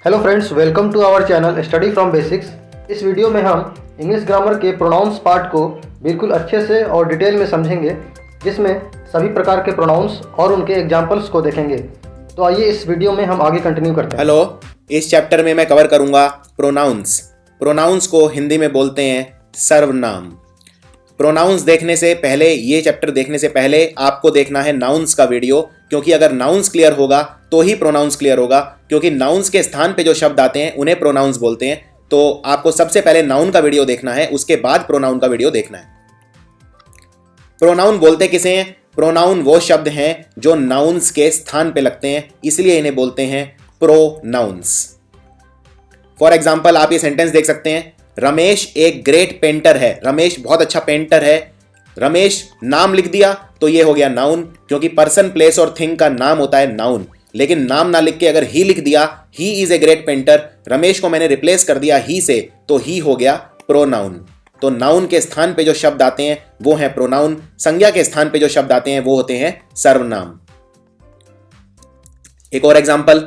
Hello friends, welcome to our channel study from basics. इस video में हम English grammar के प्रोनाउंस पार्ट को बिल्कुल अच्छे से और डिटेल में समझेंगे, जिसमें सभी प्रकार के प्रोनाउंस और उनके एग्जाम्पल्स को देखेंगे। तो आइए इस वीडियो में हम आगे कंटिन्यू करते हैं। हेलो, इस चैप्टर में मैं कवर करूंगा प्रोनाउंस। प्रोनाउंस को हिंदी में बोलते हैं सर्वनाम। प्रोनाउंस देखने से पहले, ये चैप्टर देखने से पहले आपको देखना है नाउन्स का वीडियो, क्योंकि अगर नाउन्स क्लियर होगा तो ही प्रोनाउंस क्लियर होगा। क्योंकि नाउन्स के स्थान पे जो शब्द आते हैं उन्हें प्रोनाउंस बोलते हैं। तो आपको सबसे पहले नाउन का वीडियो देखना है, उसके बाद प्रोनाउन का वीडियो देखना है। प्रोनाउन बोलते किसे हैं? प्रोनाउन वो शब्द हैं जो नाउन्स के स्थान पे लगते हैं, इसलिए इन्हें बोलते हैं प्रोनाउंस। फॉर एग्जाम्पल, आप ये सेंटेंस देख सकते हैं, रमेश एक ग्रेट पेंटर है। रमेश बहुत अच्छा पेंटर है। रमेश नाम लिख दिया तो ये हो गया नाउन, क्योंकि पर्सन, प्लेस और थिंग का नाम होता है नाउन। लेकिन नाम ना लिख के अगर ही लिख दिया, he is a great painter, Ramesh को मैंने रिप्लेस कर दिया ही से, तो ही हो गया प्रोनाउन। तो नाउन के स्थान पे जो शब्द आते हैं वो हैं प्रोनाउन। संज्ञा के स्थान पे जो शब्द आते हैं वो होते हैं सर्वनाम। एक और एग्जांपल,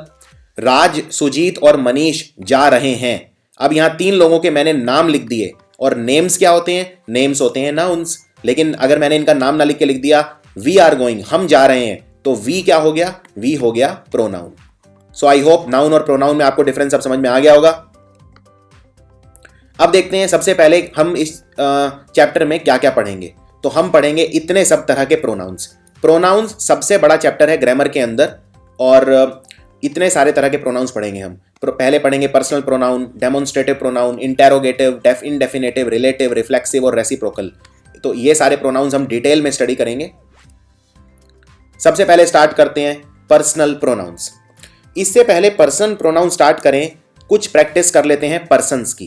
राज, सुजीत और मनीष जा रहे हैं। अब यहां तीन लोगों के मैंने नाम लिख दिए, और नेम्स क्या होते हैं? नेम्स होते हैं नाउन्स। लेकिन अगर मैंने इनका नाम ना लिख के लिख दिया, वी आर गोइंग, हम जा रहे हैं, तो वी क्या हो गया? वी हो गया pronoun. So I hope noun और प्रोनाउन में आपको डिफरेंस अब समझ में आ गया होगा। अब देखते हैं, सबसे पहले हम इस चैप्टर में क्या क्या पढ़ेंगे। तो हम पढ़ेंगे इतने सब तरह के प्रोनाउंस। प्रोनाउंस सबसे बड़ा चैप्टर है ग्रामर के अंदर, और इतने सारे तरह के प्रोनाउंस पढ़ेंगे हम। पहले पढ़ेंगे personal pronoun, demonstrative pronoun, interrogative, indefinitive, relative, reflexive और रेसिप्रोकल। तो ये सारे प्रोनाउंस हम डिटेल में स्टडी करेंगे। सबसे पहले स्टार्ट करते हैं पर्सनल प्रोनाउंस। इससे पहले पर्सनल प्रोनाउन स्टार्ट करें, कुछ प्रैक्टिस कर लेते हैं पर्सन्स की,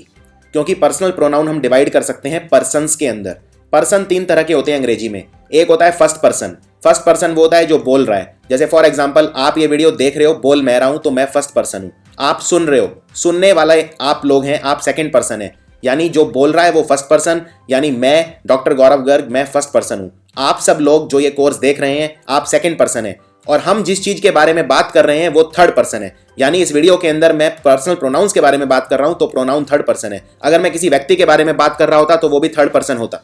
क्योंकि पर्सनल प्रोनाउन हम डिवाइड कर सकते हैं पर्सन्स के अंदर। पर्सन तीन तरह के होते हैं अंग्रेजी में। एक होता है फर्स्ट पर्सन। फर्स्ट पर्सन वो होता है जो बोल रहा है। जैसे फॉर एग्जांपल, आप ये वीडियो देख रहे हो, बोल मैं रहा हूं, तो मैं फर्स्ट पर्सन हूं। आप सुन रहे हो, सुनने वाला आप लोग हैं, आप सेकंड पर्सन है। यानी जो बोल रहा है वो फर्स्ट पर्सन, यानी मैं डॉक्टर गौरव गर्ग, मैं फर्स्ट पर्सन हूं। आप सब लोग जो ये कोर्स देख रहे हैं, आप सेकंड पर्सन है। और हम जिस चीज के बारे में बात कर रहे हैं वो थर्ड पर्सन है। यानी इस वीडियो के अंदर मैं पर्सनल प्रोनाउंस के बारे में बात कर रहा हूं, तो प्रोनाउन थर्ड पर्सन है। अगर मैं किसी व्यक्ति के बारे में बात कर रहा होता तो वो भी थर्ड पर्सन होता।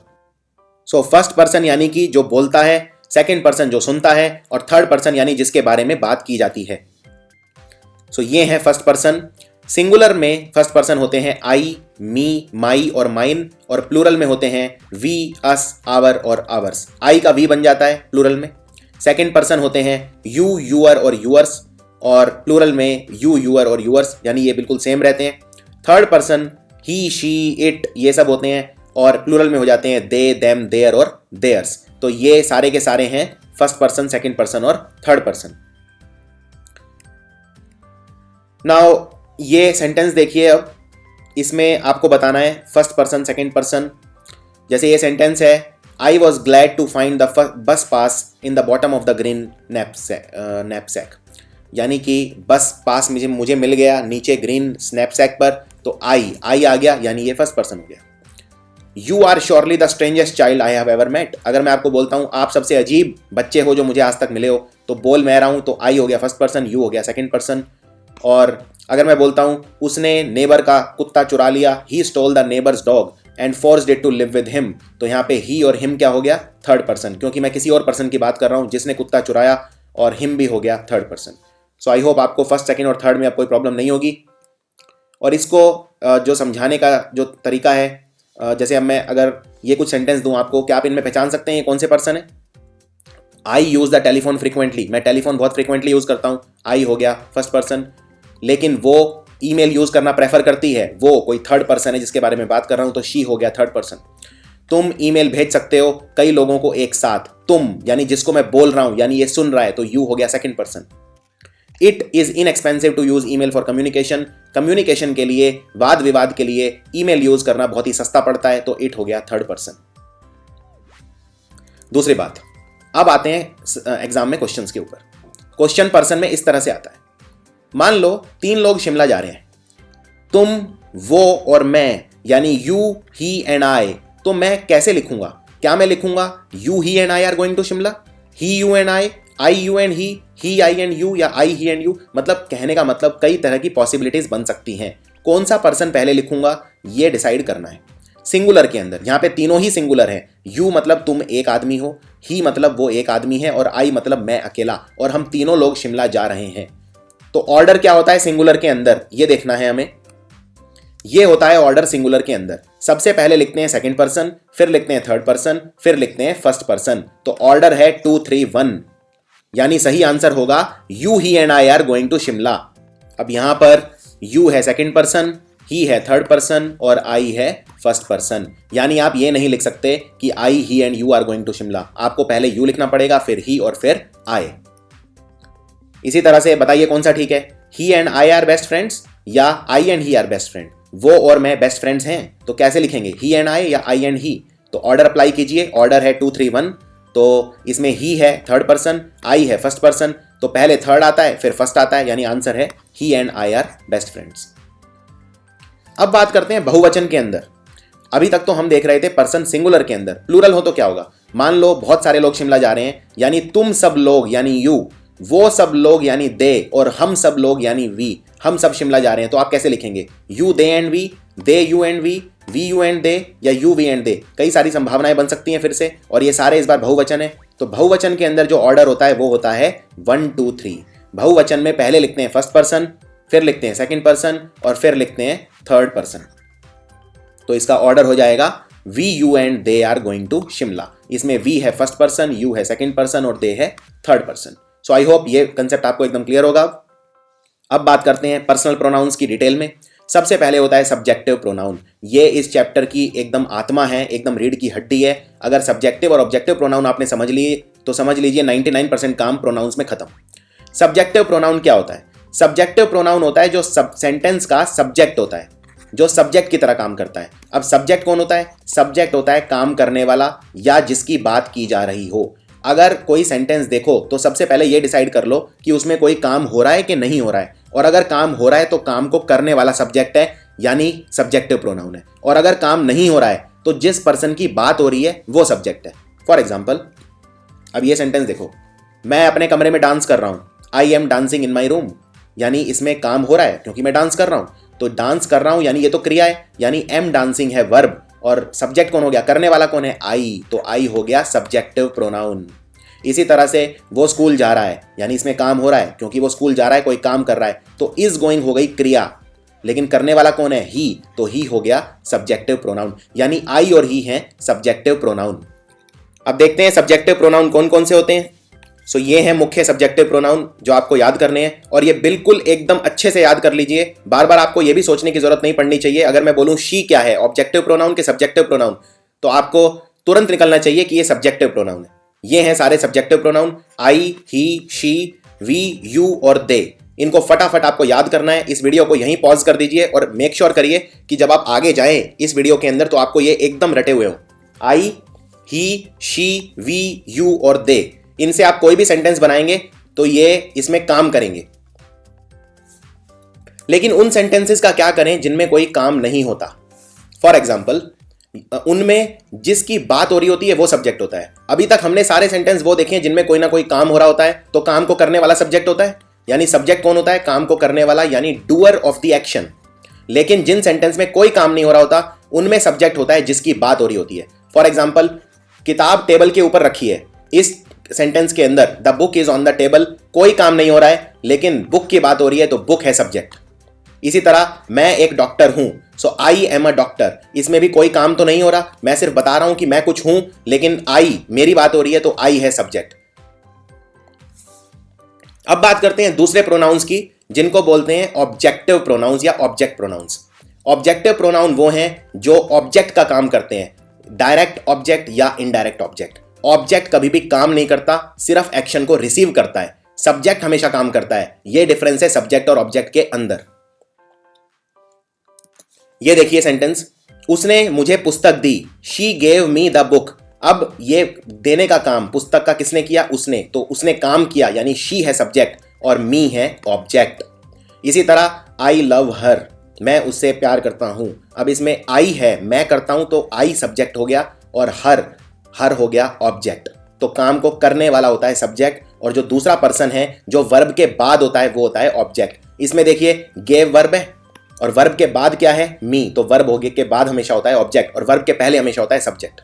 सो फर्स्ट पर्सन यानी कि जो बोलता है, सेकंड पर्सन जो सुनता है, और थर्ड पर्सन यानी जिसके बारे में बात की जाती है। सो ये है फर्स्ट पर्सन। सिंगुलर में फर्स्ट पर्सन होते हैं आई, मी, माई और माइन, और प्लूरल में होते हैं वी, अस, आवर और आवर्स। आई का वी बन जाता है प्लूरल में। सेकंड पर्सन होते हैं यू, यूअर और यूअर्स, और प्लूरल में यू, यूअर और यूअर्स, यानी ये बिल्कुल सेम रहते हैं। Third person he, she, it, ये सब होते हैं, और प्लूरल में हो जाते हैं दे, देम, देयर और देयर्स। तो ये सारे के सारे हैं फर्स्ट पर्सन, सेकंड पर्सन और थर्ड पर्सन। नाउ ये सेंटेंस देखिए, अब इसमें आपको बताना है फर्स्ट पर्सन, सेकंड पर्सन। जैसे ये सेंटेंस है, I was glad to find the bus pass in the bottom of the green knapsack. यानी कि बस पास मुझे मिल गया नीचे ग्रीन स्नैपसैक पर, तो आई आ गया, यानी ये फर्स्ट पर्सन हो गया। You are surely the strangest child I have ever met. अगर मैं आपको बोलता हूं आप सबसे अजीब बच्चे हो जो मुझे आज तक मिले हो, तो बोल मैं रहा हूं, तो आई हो गया फर्स्ट पर्सन, यू हो गया सेकंड पर्सन। और अगर मैं बोलता हूं उसने नेबर का कुत्ता चुरा लिया, he stole the neighbour's dog and forced it to live with him, तो यहाँ पे ही और हिम क्या हो गया? थर्ड पर्सन, क्योंकि मैं किसी और पर्सन की बात कर रहा हूं जिसने कुत्ता चुराया, और हिम भी हो गया third person. So I hope आपको फर्स्ट, सेकंड और थर्ड में अब कोई प्रॉब्लम नहीं होगी। और इसको जो समझाने का जो तरीका है, जैसे अब मैं अगर ये कुछ सेंटेंस दूं आपको, क्या आप इनमें पहचान सकते हैं ये कौन से पर्सन है? आई यूज द टेलीफोन फ्रीक्वेंटली, मैं टेलीफोन बहुत फ्रीक्वेंटली यूज करता हूं, आई हो गया फर्स्ट पर्सन। लेकिन वो ईमेल यूज करना प्रेफर करती है, वो कोई थर्ड पर्सन है जिसके बारे में बात कर रहा हूं, तो शी हो गया थर्ड पर्सन। तुम ईमेल भेज सकते हो कई लोगों को एक साथ, तुम यानी जिसको मैं बोल रहा हूं, यानी ये सुन रहा है, तो यू हो गया second person. It is inexpensive to use email for communication. Communication के लिए, वाद विवाद के लिए ईमेल यूज करना बहुत ही सस्ता पड़ता है, तो इट हो गया थर्ड पर्सन। दूसरी बात, अब आते हैं एग्जाम में क्वेश्चंस के ऊपर। क्वेश्चन पर्सन में इस तरह से आता है, मान लो तीन लोग शिमला जा रहे हैं, तुम, वो और मैं, यानी यू, ही एंड आई। तो मैं कैसे लिखूंगा? क्या मैं लिखूंगा you, he and I are going to Shimla, he, you and I I you and he I and you, या आई ही एंड यू, मतलब कहने का मतलब कई तरह की पॉसिबिलिटीज बन सकती हैं। कौन सा पर्सन पहले लिखूंगा ये डिसाइड करना है। सिंगुलर के अंदर यहाँ पे तीनों ही सिंगुलर हैं। यू मतलब तुम एक आदमी हो, ही मतलब वो एक आदमी है, और आई मतलब मैं अकेला, और हम तीनों लोग शिमला जा रहे हैं। तो ऑर्डर क्या होता है सिंगुलर के अंदर, ये देखना है हमें। ये होता है ऑर्डर सिंगुलर के अंदर। सबसे पहले लिखते हैं सेकंड पर्सन, फिर लिखते हैं थर्ड पर्सन, फिर लिखते हैं फर्स्ट पर्सन। तो ऑर्डर है 2 3 1, यानी सही आंसर होगा you he and I are going to Shimla. अब यहां पर यू है सेकंड पर्सन, ही है थर्ड पर्सन, और आई है फर्स्ट पर्सन। यानी आप ये नहीं लिख सकते कि I he and you are going to Shimla. आपको पहले यू लिखना पड़ेगा, फिर ही, और फिर आई। इसी तरह से बताइए कौन सा ठीक है, he and I are best friends या I and he are best friend. वो और मैं बेस्ट फ्रेंड्स हैं, तो कैसे लिखेंगे, ही एंड आई या आई एंड ही। तो ऑर्डर अप्लाई कीजिए। ऑर्डर है 2 3 1, तो इसमें ही है थर्ड पर्सन, आई है फर्स्ट पर्सन, तो पहले थर्ड आता है फिर फर्स्ट आता है, यानी आंसर है he and I are best friends. अब बात करते हैं बहुवचन के अंदर। अभी तक तो हम देख रहे थे पर्सन सिंगुलर के अंदर। प्लूरल हो तो क्या होगा, मान लो बहुत सारे लोग शिमला जा रहे हैं, यानी तुम सब लोग यानी यू, वो सब लोग यानी दे, और हम सब लोग यानी वी। हम सब शिमला जा रहे हैं, तो आप कैसे लिखेंगे, you they and we, they you and we you and they, या यू वी एंड दे। कई सारी संभावनाएं बन सकती हैं फिर से, और ये सारे इस बार बहुवचन है। तो बहुवचन के अंदर जो ऑर्डर होता है वो होता है 1 2 3। बहुवचन में पहले लिखते हैं फर्स्ट पर्सन, फिर लिखते हैं सेकंड पर्सन, और फिर लिखते हैं थर्ड पर्सन। तो इसका ऑर्डर हो जाएगा we you and they are going to Shimla. इसमें वी है फर्स्ट पर्सन, यू है सेकंड पर्सन, और दे है third person. So I hope ये कंसेप्ट आपको एकदम क्लियर होगा। अब बात करते हैं पर्सनल प्रोनाउंस की डिटेल में। सबसे पहले होता है सब्जेक्टिव प्रोनाउन। ये इस चैप्टर की एकदम आत्मा है, एकदम रीढ़ की हड्डी है। अगर सब्जेक्टिव और ऑब्जेक्टिव प्रोनाउन आपने समझ लिए तो समझ लीजिए 99% काम प्रोनाउंस में खत्म। सब्जेक्टिव प्रोनाउन क्या होता है, सब्जेक्टिव प्रोनाउन होता है जो सेंटेंस का सब्जेक्ट होता है, जो सब्जेक्ट की तरह काम करता है। अब सब्जेक्ट कौन होता है, सब्जेक्ट होता है काम करने वाला या जिसकी बात की जा रही हो। अगर कोई सेंटेंस देखो तो सबसे पहले ये डिसाइड कर लो कि उसमें कोई काम हो रहा है कि नहीं हो रहा है, और अगर काम हो रहा है तो काम को करने वाला सब्जेक्ट है, यानी सब्जेक्टिव प्रोनाउन है। और अगर काम नहीं हो रहा है तो जिस पर्सन की बात हो रही है वो सब्जेक्ट है। फॉर एग्जाम्पल, अब ये सेंटेंस देखो, मैं अपने कमरे में डांस कर रहा हूं, I am dancing in my room, यानी इसमें काम हो रहा है क्योंकि मैं डांस कर रहा हूं। तो डांस कर रहा हूं यानी ये तो क्रिया है, यानी एम डांसिंग है वर्ब, और सब्जेक्ट कौन हो गया, करने वाला कौन है, आई। तो आई हो गया सब्जेक्टिव प्रोनाउन। इसी तरह से वो स्कूल जा रहा है, यानी इसमें काम हो रहा है क्योंकि वो स्कूल जा रहा है, कोई काम कर रहा है, तो इज गोइंग हो गई क्रिया, लेकिन करने वाला कौन है, ही। तो ही हो गया सब्जेक्टिव प्रोनाउन, यानी आई और ही हैं सब्जेक्टिव प्रोनाउन। अब देखते हैं सब्जेक्टिव प्रोनाउन कौन कौन से होते हैं। सो ये हैं मुख्य सब्जेक्टिव प्रोनाउन जो आपको याद करने हैं, और ये बिल्कुल एकदम अच्छे से याद कर लीजिए। बार बार आपको ये भी सोचने की जरूरत नहीं पड़नी चाहिए। अगर मैं बोलूं शी क्या है, ऑब्जेक्टिव प्रोनाउन के सब्जेक्टिव प्रोनाउन, तो आपको तुरंत निकलना चाहिए कि ये सब्जेक्टिव प्रोनाउन है। ये हैं सारे subjective pronoun, I, he, she, we, you और दे। इनको फटाफट आपको याद करना है। इस वीडियो को यहीं पॉज कर दीजिए और मेक श्योर करिए कि जब आप आगे जाएं इस वीडियो के अंदर तो आपको ये एकदम रटे हुए हो। आई, ही, शी, वी, यू और दे, इनसे आप कोई भी सेंटेंस बनाएंगे तो ये इसमें काम करेंगे। लेकिन उन सेंटेंसेस का क्या करें जिनमें कोई काम नहीं होता। फॉर एग्जाम्पल, उनमें जिसकी बात हो रही होती है वो सब्जेक्ट होता है। अभी तक हमने सारे सेंटेंस वो देखे हैं जिनमें कोई ना कोई काम हो रहा होता है, तो काम को करने वाला सब्जेक्ट होता है, यानी सब्जेक्ट कौन होता है, काम को करने वाला, यानी डूअर ऑफ द एक्शन। लेकिन जिन सेंटेंस में कोई काम नहीं हो रहा होता उनमें सब्जेक्ट होता है जिसकी बात हो रही होती है। फॉर एग्जाम्पल, किताब टेबल के ऊपर रखी है, इस सेंटेंस के अंदर the book is on the table, कोई काम नहीं हो रहा है लेकिन बुक की बात हो रही है तो बुक है सब्जेक्ट। इसी तरह मैं एक डॉक्टर हूं, सो आई एम अ डॉक्टर, इसमें भी कोई काम तो नहीं हो रहा, मैं सिर्फ बता रहा हूं कि मैं कुछ हूं, लेकिन आई, मेरी बात हो रही है तो आई है सब्जेक्ट। अब बात करते हैं दूसरे प्रोनाउंस की जिनको बोलते हैं ऑब्जेक्टिव प्रोनाउंस या ऑब्जेक्ट प्रोनाउंस। ऑब्जेक्टिव प्रोनाउन वो हैं जो ऑब्जेक्ट का काम करते हैं, डायरेक्ट ऑब्जेक्ट या इनडायरेक्ट ऑब्जेक्ट। ऑब्जेक्ट कभी भी काम नहीं करता, सिर्फ एक्शन को रिसीव करता है। सब्जेक्ट हमेशा काम करता है। यह डिफरेंस है सब्जेक्ट और ऑब्जेक्ट के अंदर। ये देखिए सेंटेंस, उसने मुझे पुस्तक दी, she gave me the book. अब ये देने का काम पुस्तक का किसने किया, उसने, तो उसने काम किया, यानी शी है सब्जेक्ट और मी है ऑब्जेक्ट। इसी तरह आई लव हर, मैं उससे प्यार करता हूं। अब इसमें आई है, मैं करता हूं, तो आई सब्जेक्ट हो गया और हर हो गया ऑब्जेक्ट। तो काम को करने वाला होता है सब्जेक्ट और जो दूसरा पर्सन है जो वर्ब के बाद होता है वो होता है ऑब्जेक्ट। इसमें देखिए गेव वर्ब है और वर्ब के बाद क्या है, मी, तो वर्ब होगे के बाद हमेशा होता है ऑब्जेक्ट और वर्ब के पहले हमेशा होता है सब्जेक्ट।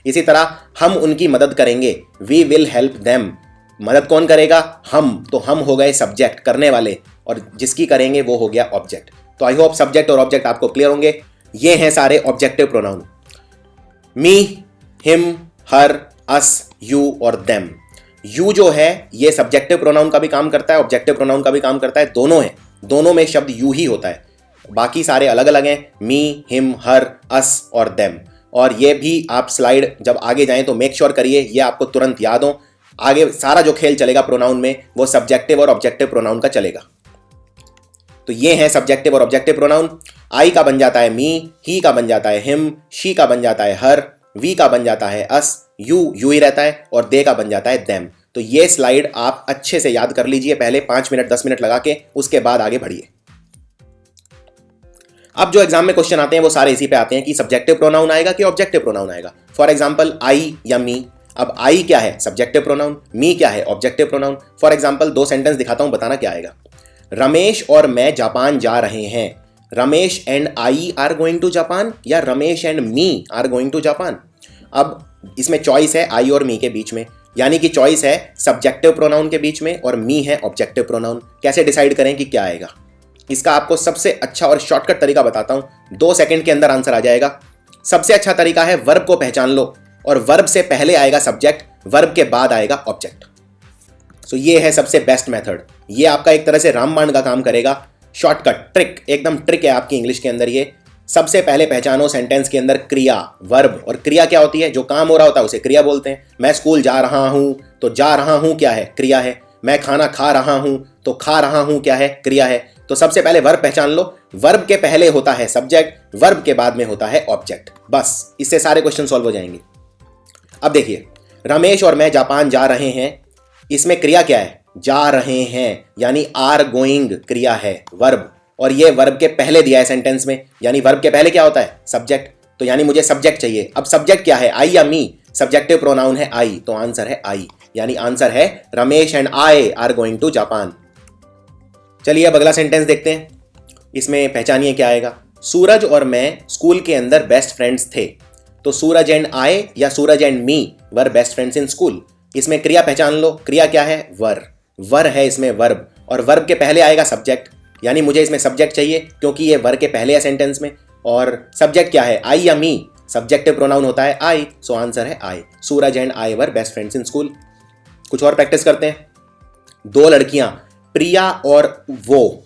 इसी तरह हम उनकी मदद करेंगे, वी विल हेल्प देम, मदद कौन करेगा, हम, तो हम हो गए सब्जेक्ट करने वाले और जिसकी करेंगे वो हो गया ऑब्जेक्ट। तो आई होप सब्जेक्ट और ऑब्जेक्ट आपको क्लियर होंगे। ये हैं सारे objective pronoun, me, him, her, us, you और देम। यू जो है ये सब्जेक्टिव प्रोनाउन का भी काम करता है, ऑब्जेक्टिव प्रोनाउन का भी काम करता है, दोनों है, दोनों में शब्द यू ही होता है, बाकी सारे अलग अलग हैं, मी, हिम, हर, अस और देम। और ये भी आप स्लाइड जब आगे जाएं तो मेक श्योर करिए ये आपको तुरंत याद हो। आगे सारा जो खेल चलेगा प्रोनाउन में वो सब्जेक्टिव और ऑब्जेक्टिव प्रोनाउन का चलेगा। तो ये है सब्जेक्टिव और ऑब्जेक्टिव प्रोनाउन। आई का बन जाता है मी, ही का बन जाता है हिम, शी का बन जाता है हर, वी का बन जाता है अस, यू ही रहता है और दे का बन जाता है देम। तो ये स्लाइड आप अच्छे से याद कर लीजिए पहले 5 मिनट 10 मिनट लगा के, उसके बाद आगे बढ़िए। अब जो एग्जाम में क्वेश्चन आते हैं वो सारे इसी पे आते हैं कि सब्जेक्टिव प्रोनाउन आएगा कि ऑब्जेक्टिव प्रोनाउन आएगा। फॉर एग्जांपल आई या मी, अब आई क्या है, सब्जेक्टिव प्रोनाउन, मी क्या है, objective pronoun. For example 2 sentence दिखाता हूं, बताना क्या आएगा। रमेश और मैं जापान जा रहे हैं, Ramesh and I are going to Japan या Ramesh and me are going to Japan. अब इसमें चॉइस है आई और मी के बीच में, यानी कि चॉइस है सब्जेक्टिव प्रोनाउन के बीच में और मी है ऑब्जेक्टिव प्रोनाउन। कैसे डिसाइड करें कि क्या आएगा, इसका आपको सबसे अच्छा और शॉर्टकट तरीका बताता हूं, 2 सेकंड के अंदर आंसर आ जाएगा। सबसे अच्छा तरीका है वर्ब को पहचान लो और वर्ब से पहले आएगा सब्जेक्ट, वर्ब के बाद आएगा ऑब्जेक्ट। सो ये है सबसे बेस्ट मेथड, ये आपका एक तरह से रामबाण का काम करेगा। शॉर्टकट, ट्रिक, एकदम ट्रिक है आपकी इंग्लिश के अंदर ये। सबसे पहले पहचानो सेंटेंस के अंदर क्रिया, वर्ब, और क्रिया क्या होती है, जो काम हो रहा होता है उसे क्रिया बोलते हैं। मैं स्कूल जा रहा हूं तो जा रहा हूं क्या है, क्रिया है। मैं खाना खा रहा हूं तो खा रहा हूं क्या है, क्रिया है। तो सबसे पहले वर्ब पहचान लो, वर्ब के पहले होता है सब्जेक्ट, वर्ब के बाद में होता है ऑब्जेक्ट, बस इससे सारे क्वेश्चन सॉल्व हो जाएंगे। अब देखिए रमेश और मैं जापान जा रहे हैं, इसमें क्रिया क्या है, जा रहे हैं, यानी आर गोइंग क्रिया है, वर्ब, और ये वर्ब के पहले दिया है सेंटेंस में, यानी वर्ब के पहले क्या होता है, सब्जेक्ट। तो यानी मुझे सब्जेक्ट चाहिए। अब सब्जेक्ट क्या है, आई या मी, सब्जेक्टिव प्रोनाउन है आई, तो आंसर है आई, यानी आंसर है Ramesh and I are going to Japan. चलिए अब अगला सेंटेंस देखते हैं, इसमें पहचानिए क्या आएगा। सूरज और मैं स्कूल के अंदर बेस्ट फ्रेंड्स थे, तो सूरज एंड आई या Suraj and me were best friends in school. इसमें क्रिया पहचान लो, क्रिया क्या है, वर है इसमें वर्ब, और वर्ब के पहले आएगा सब्जेक्ट, यानी मुझे इसमें सब्जेक्ट चाहिए क्योंकि ये वर्ब के पहले है सेंटेंस में। और सब्जेक्ट क्या है, आई या मी, सब्जेक्टिव प्रोनाउन होता है आई, सो आंसर है I, Suraj and I were best friends in school. कुछ और प्रैक्टिस करते हैं। 2 लड़कियां प्रिया और वो,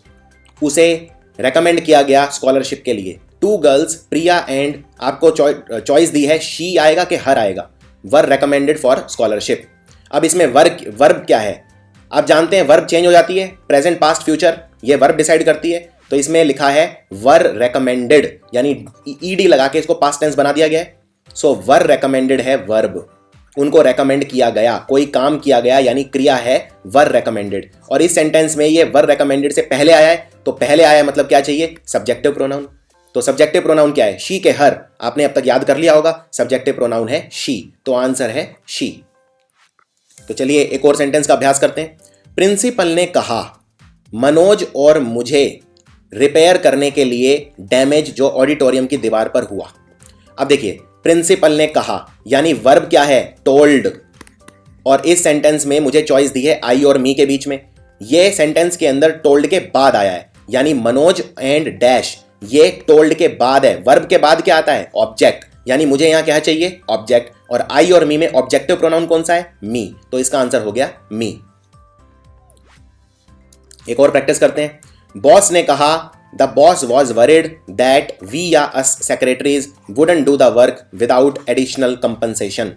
उसे रेकमेंड किया गया स्कॉलरशिप के लिए। 2 गर्ल्स प्रिया एंड, आपको चॉइस दी है शी आएगा कि हर आएगा, वर रेकमेंडेड फॉर स्कॉलरशिप। अब इसमें वर्ब क्या है, आप जानते हैं वर्ब चेंज हो जाती है, प्रेजेंट पास्ट फ्यूचर ये वर्ब डिसाइड करती है। तो इसमें लिखा है वर रेकमेंडेड, यानी ईडी लगा के इसको पास्ट टेंस बना दिया गया है। सो वर रेकमेंडेड है वर्ब, उनको रेकमेंड किया गया, कोई काम किया गया, यानी क्रिया है वर रेकमेंडेड। और इस सेंटेंस में ये वर रेकमेंडेड से पहले आया है, तो पहले आया मतलब क्या चाहिए, सब्जेक्टिव प्रोनाउन। तो सब्जेक्टिव प्रोनाउन क्या है, शी के हर, आपने अब तक याद कर लिया होगा, सब्जेक्टिव प्रोनाउन है शी, तो आंसर है शी। तो चलिए एक और सेंटेंस का अभ्यास करते हैं। प्रिंसिपल ने कहा मनोज और मुझे रिपेयर करने के लिए डैमेज जो ऑडिटोरियम की दीवार पर हुआ। अब देखिए प्रिंसिपल ने कहा, यानी वर्ब क्या है, टोल्ड, और इस सेंटेंस में मुझे चॉइस दी है आई और मी के बीच में। ये सेंटेंस के अंदर टोल्ड के बाद आया है, यानी मनोज एंड डैश, ये टोल्ड के बाद है। वर्ब के बाद क्या आता है, ऑब्जेक्ट, यानी मुझे यहां क्या चाहिए, ऑब्जेक्ट, और आई और मी में ऑब्जेक्टिव प्रोनाउन कौन सा है, मी, तो इसका आंसर हो गया मी। एक और प्रैक्टिस करते हैं। बॉस ने कहा the boss was worried that we या us secretaries wouldn't do the work without additional compensation.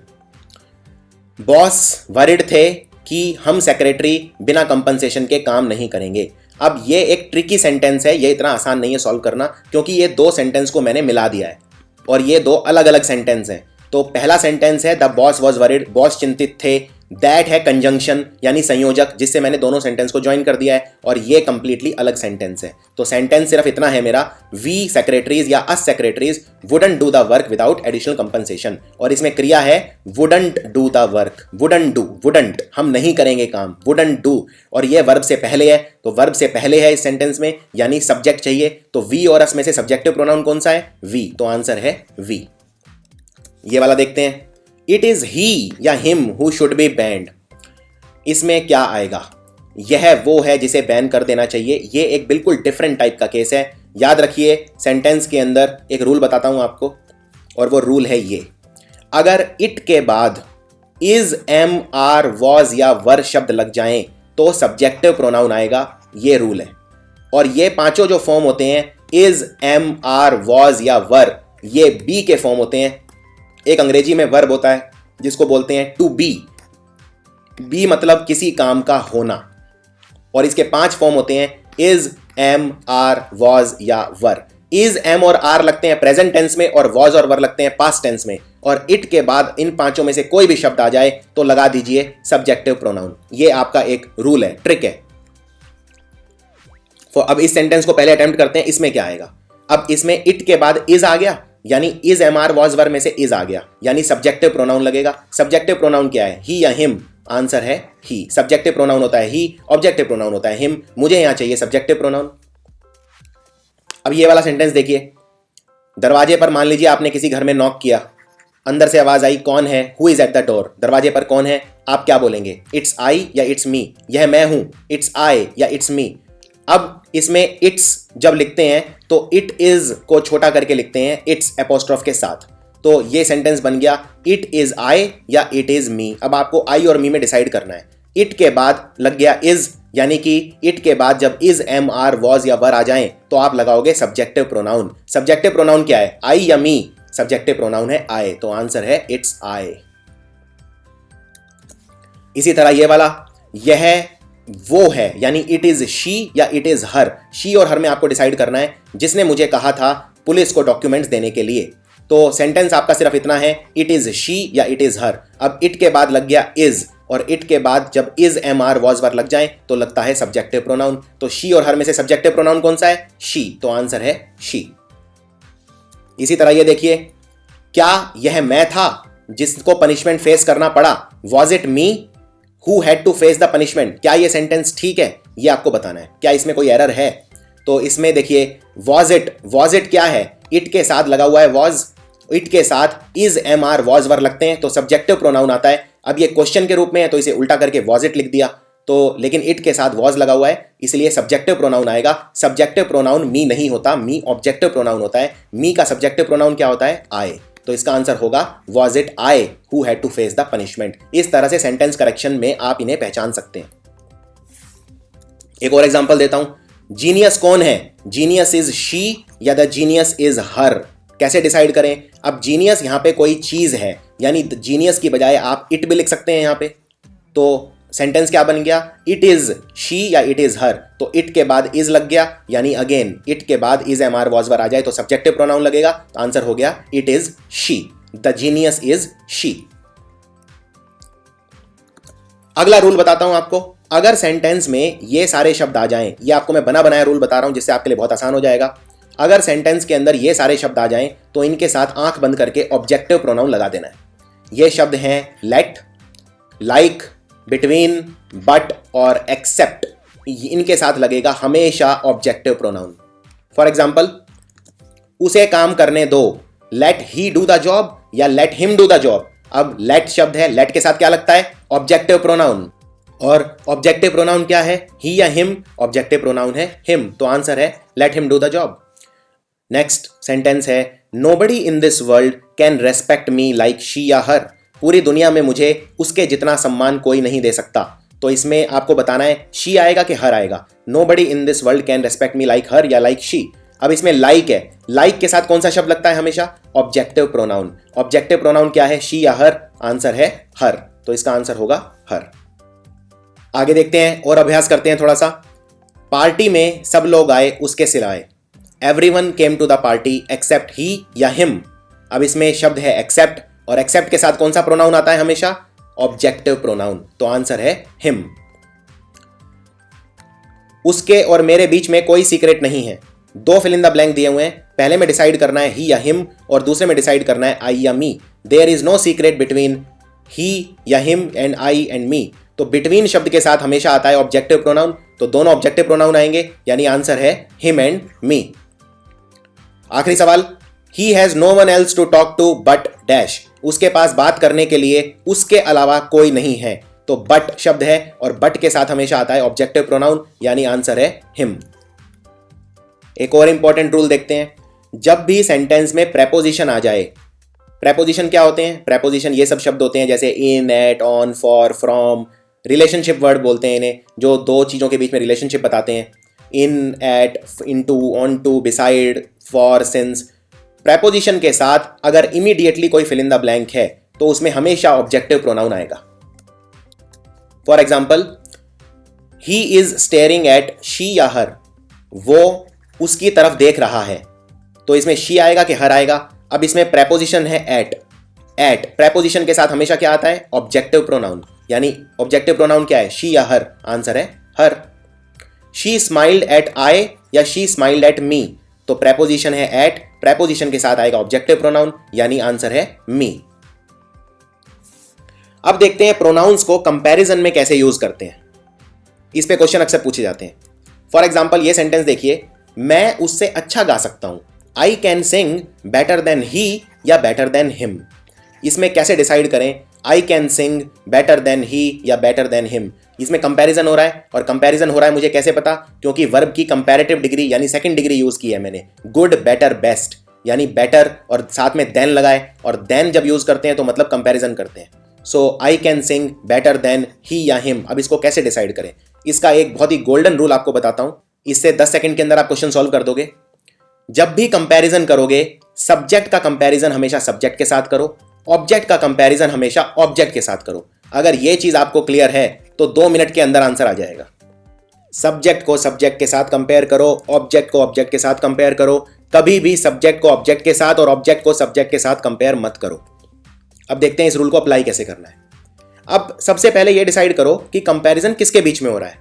Boss worried थे कि हम सेक्रेटरी बिना कंपनसेशन के काम नहीं करेंगे। अब ये एक ट्रिकी सेंटेंस है, ये इतना आसान नहीं है सॉल्व करना, क्योंकि ये 2 सेंटेंस को मैंने मिला दिया है और ये 2 अलग अलग सेंटेंस हैं। तो पहला सेंटेंस है the boss was worried, boss चिंतित थे दैट है कंजंक्शन यानी संयोजक, जिससे मैंने दोनों सेंटेंस को ज्वाइन कर दिया है, और ये कंप्लीटली अलग सेंटेंस है। तो सेंटेंस सिर्फ इतना है मेरा, वी सेक्रेटरीज या us secretaries wouldn't do the work without additional compensation, और इसमें क्रिया है wouldn't do the work, wouldn't do, wouldn't हम नहीं करेंगे काम, वुडंट डू, और ये वर्ब से पहले है, तो वर्ब से पहले है इस सेंटेंस में, यानी सब्जेक्ट चाहिए। तो वी और अस में से सब्जेक्टिव प्रोनाउन कौन सा है? वी, तो आंसर है वी। ये वाला देखते हैं, इट इज ही या him who should be band. इसमें क्या आएगा? यह वो है जिसे बैन कर देना चाहिए। ये एक बिल्कुल डिफरेंट टाइप का केस है। याद रखिए, सेंटेंस के अंदर एक रूल बताता हूं आपको, और वो रूल है ये, अगर इट के बाद इज, एम, आर, वॉज या वर शब्द लग जाएं तो सब्जेक्टिव प्रोनाउन आएगा। ये रूल है। और ये पांचों जो फॉर्म होते हैं, इज, एम, आर, वॉज या वर, ये बी के फॉर्म होते हैं। एक अंग्रेजी में वर्ब होता है जिसको बोलते हैं टू बी। बी मतलब किसी काम का होना, और इसके 5 फॉर्म होते हैं, इज, एम, आर, वॉज या वर। इज, एम और आर लगते हैं प्रेजेंट टेंस में, और वॉज और वर लगते हैं पास्ट टेंस में। और इट के बाद इन पांचों में से कोई भी शब्द आ जाए तो लगा दीजिए सब्जेक्टिव प्रोनाउन। ये आपका एक रूल है, ट्रिक है। तो अब इस सेंटेंस को पहले अटेम्प्ट करते हैं, इसमें क्या आएगा? अब इसमें इट के बाद इज आ गया, यानी इज, एम, आर, वॉज, वर में से इज आ गया, यानी सब्जेक्टिव प्रोनाउन लगेगा। सब्जेक्टिव प्रोनाउन क्या है? ही या हिम। आंसर है ही। सब्जेक्टिव प्रोनाउन होता है ही, ऑब्जेक्टिव प्रोनाउन होता है हिम। मुझे यहां चाहिए सब्जेक्टिव प्रोनाउन। अब ये वाला सेंटेंस देखिए, दरवाजे पर मान लीजिए आपने किसी घर में नॉक किया, अंदर से आवाज आई, कौन है? Who is at the door. दरवाजे पर कौन है? आप क्या बोलेंगे? इट्स आई या इट्स मी, यह मैं हूं, इट्स आई या इट्स मी। अब इसमें इट्स जब लिखते हैं तो इट इज को छोटा करके लिखते हैं इट्स एपोस्ट्रोफ के साथ, तो ये सेंटेंस बन गया इट इज आई या इट इज मी। अब आपको आई और मी में डिसाइड करना है। इट के बाद लग गया इज, यानी कि इट के बाद जब इज, एम, आर, वॉज या वर आ जाएं तो आप लगाओगे सब्जेक्टिव प्रोनाउन। सब्जेक्टिव प्रोनाउन क्या है? आई या मी? सब्जेक्टिव प्रोनाउन है आई, तो आंसर है इट्स आई। इसी तरह ये वाला, यह वो है, यानी इट इज शी या इट इज हर। शी और हर में आपको डिसाइड करना है, जिसने मुझे कहा था पुलिस को डॉक्यूमेंट्स देने के लिए। तो सेंटेंस आपका सिर्फ इतना है, इट इज शी या इट इज हर। अब इट के बाद लग गया इज, और इट के बाद जब इज, एम, आर, वॉज, वर लग जाए तो लगता है सब्जेक्टिव प्रोनाउन। तो शी और हर में से सब्जेक्टिव प्रोनाउन कौन सा है? शी, तो आंसर है शी। इसी तरह ये देखिए, क्या यह मैं था जिसको पनिशमेंट फेस करना पड़ा? Was it me who had to face the punishment. क्या ये सेंटेंस ठीक है? ये आपको बताना है, क्या इसमें कोई एरर है? तो इसमें देखिए, वॉज इट क्या है? इट के साथ लगा हुआ है वॉज, इट के साथ इज, एम, आर, वॉज, वर लगते हैं तो सब्जेक्टिव प्रोनाउन आता है। अब ये क्वेश्चन के रूप में है तो इसे उल्टा करके वॉज इट लिख दिया, तो लेकिन इट के साथ वॉज लगा हुआ है इसलिए सब्जेक्टिव प्रोनाउन आएगा। सब्जेक्टिव प्रोनाउन मी नहीं होता, मी ऑब्जेक्टिव प्रोनाउन होता है। मी का सब्जेक्टिव प्रोनाउन क्या होता है? आई। तो इसका आंसर होगा was it I who had to face the punishment. इस तरह से सेंटेंस करेक्शन में आप इन्हें पहचान सकते हैं। एक और एग्जांपल देता हूं, जीनियस कौन है? जीनियस इज शी या द जीनियस इज हर। कैसे डिसाइड करें? अब जीनियस यहां पे कोई चीज है, यानी जीनियस की बजाय आप इट भी लिख सकते हैं यहां पे। तो सेंटेंस क्या बन गया? इट इज शी या इट इज हर। तो इट के बाद इज लग गया, यानी अगेन इट के बाद इज, एम, आर, वॉज, वर आ जाए तो सब्जेक्टिव प्रोनाउन लगेगा। तो आंसर हो गया it is she, the genius is she. अगला रूल बताता हूं आपको, अगर सेंटेंस में ये सारे शब्द आ जाएं, ये आपको मैं बना बनाया रूल बता रहा हूं जिससे आपके लिए बहुत आसान हो जाएगा। अगर सेंटेंस के अंदर ये सारे शब्द आ जाएं तो इनके साथ आंख बंद करके ऑब्जेक्टिव प्रोनाउन लगा देना है। ये शब्द हैं लेट, लाइक, बिटवीन, बट और एक्सेप्ट। इनके साथ लगेगा हमेशा ऑब्जेक्टिव प्रोनाउन। फॉर एग्जाम्पल, उसे काम करने दो, let he do the job या let him do the job. अब लेट शब्द है, लेट के साथ क्या लगता है? Objective pronoun. और ऑब्जेक्टिव प्रोनाउन क्या है? ही या हिम। ऑब्जेक्टिव प्रोनाउन है हिम, तो आंसर है let him do the job. Next sentence है, nobody in this world can respect me like she या हर। पूरी दुनिया में मुझे उसके जितना सम्मान कोई नहीं दे सकता। तो इसमें आपको बताना है शी आएगा कि हर आएगा। Nobody in this world can respect me like her या लाइक शी। अब इसमें लाइक है, लाइक के साथ कौन सा शब्द लगता है हमेशा? Objective pronoun. ऑब्जेक्टिव प्रोनाउन क्या है? शी या हर। आंसर है हर, तो इसका आंसर होगा हर। आगे देखते हैं और अभ्यास करते हैं थोड़ा सा। पार्टी में सब लोग आए उसके सिवाय। Everyone came to the party except he या हिम। अब इसमें शब्द है एक्सेप्ट, और एक्सेप्ट के साथ कौन सा प्रोनाउन आता है हमेशा? ऑब्जेक्टिव प्रोनाउन, तो आंसर है हिम। उसके और मेरे बीच में कोई सीक्रेट नहीं है। दो फिल इन द ब्लैंक दिए हुए हैं, पहले में डिसाइड करना है ही या हिम और दूसरे में डिसाइड करना है आई या me. There is no secret between he या him and I and me. तो बिटवीन शब्द के साथ हमेशा आता है ऑब्जेक्टिव प्रोनाउन, तो दोनों ऑब्जेक्टिव प्रोनाउन आएंगे, यानी आंसर है हिम एंड मी। आखिरी सवाल, he has no one else to talk to but dash. उसके पास बात करने के लिए उसके अलावा कोई नहीं है, तो बट शब्द है और बट के साथ हमेशा आता है ऑब्जेक्टिव प्रोनाउन, यानी आंसर है हिम। एक और इंपॉर्टेंट रूल देखते हैं, जब भी सेंटेंस में प्रेपोजिशन आ जाए, प्रेपोजिशन क्या होते हैं? प्रेपोजिशन ये सब शब्द होते हैं जैसे in, at, on, for, from, relationship word बोलते हैं इन्हें, जो दो चीज़ों के बीच में रिलेशनशिप बताते हैं। In, at, into, on to, beside, for, since. Preposition के साथ अगर इमीडिएटली कोई फिल इन द ब्लैंक है तो उसमें हमेशा ऑब्जेक्टिव प्रोनाउन आएगा। For example, he is staring at she या हर, वो उसकी तरफ देख रहा है, तो इसमें शी आएगा कि हर आएगा? अब इसमें प्रेपोजिशन है एट। एट प्रेपोजिशन के साथ हमेशा क्या आता है? ऑब्जेक्टिव प्रोनाउन, यानी ऑब्जेक्टिव प्रोनाउन क्या है? शी या हर? आंसर है हर। शी स्माइल्ड एट आई या शी स्माइल्ड एट मी, तो प्रेपोजिशन है एट, प्रेपोजिशन के साथ आएगा ऑब्जेक्टिव प्रोनाउन, यानी आंसर है मी। अब देखते हैं प्रोनाउंस को कंपैरिजन में कैसे यूज करते हैं। इस पे क्वेश्चन अक्सर पूछे जाते हैं। फॉर एग्जाम्पल ये सेंटेंस देखिए, मैं उससे अच्छा गा सकता हूं। I can sing better than he या बेटर देन हिम। इसमें कैसे डिसाइड करें I can sing better than he या बेटर देन हिम? इसमें कंपैरिजन हो रहा है, और कंपैरिजन हो रहा है मुझे कैसे पता? क्योंकि वर्ब की कंपैरेटिव डिग्री यानी सेकंड डिग्री यूज की है मैंने, गुड, बेटर, बेस्ट, यानी बेटर और साथ में देन लगाए, और देन जब यूज करते हैं तो मतलब कंपैरिजन करते हैं। So I can sing better than he या हिम। अब इसको कैसे डिसाइड करें? इसका एक बहुत ही गोल्डन रूल आपको बताता हूं, इससे 10 सेकंड के अंदर आप क्वेश्चन सॉल्व कर दोगे। जब भी कंपैरिजन करोगे, सब्जेक्ट का कंपैरिजन हमेशा सब्जेक्ट के साथ करो, ऑब्जेक्ट का कंपैरिजन हमेशा ऑब्जेक्ट के साथ करो। अगर यह चीज आपको क्लियर है तो 2 मिनट के अंदर आंसर आ जाएगा। सब्जेक्ट को सब्जेक्ट के साथ कंपेयर करो, ऑब्जेक्ट को ऑब्जेक्ट के साथ कंपेयर करो, कभी भी सब्जेक्ट को ऑब्जेक्ट के साथ और ऑब्जेक्ट को सब्जेक्ट के साथ कंपेयर मत करो। अब देखते हैं इस रूल को अप्लाई कैसे करना है। अब सबसे पहले यह डिसाइड करो कि कंपैरिजन किसके बीच में हो रहा है।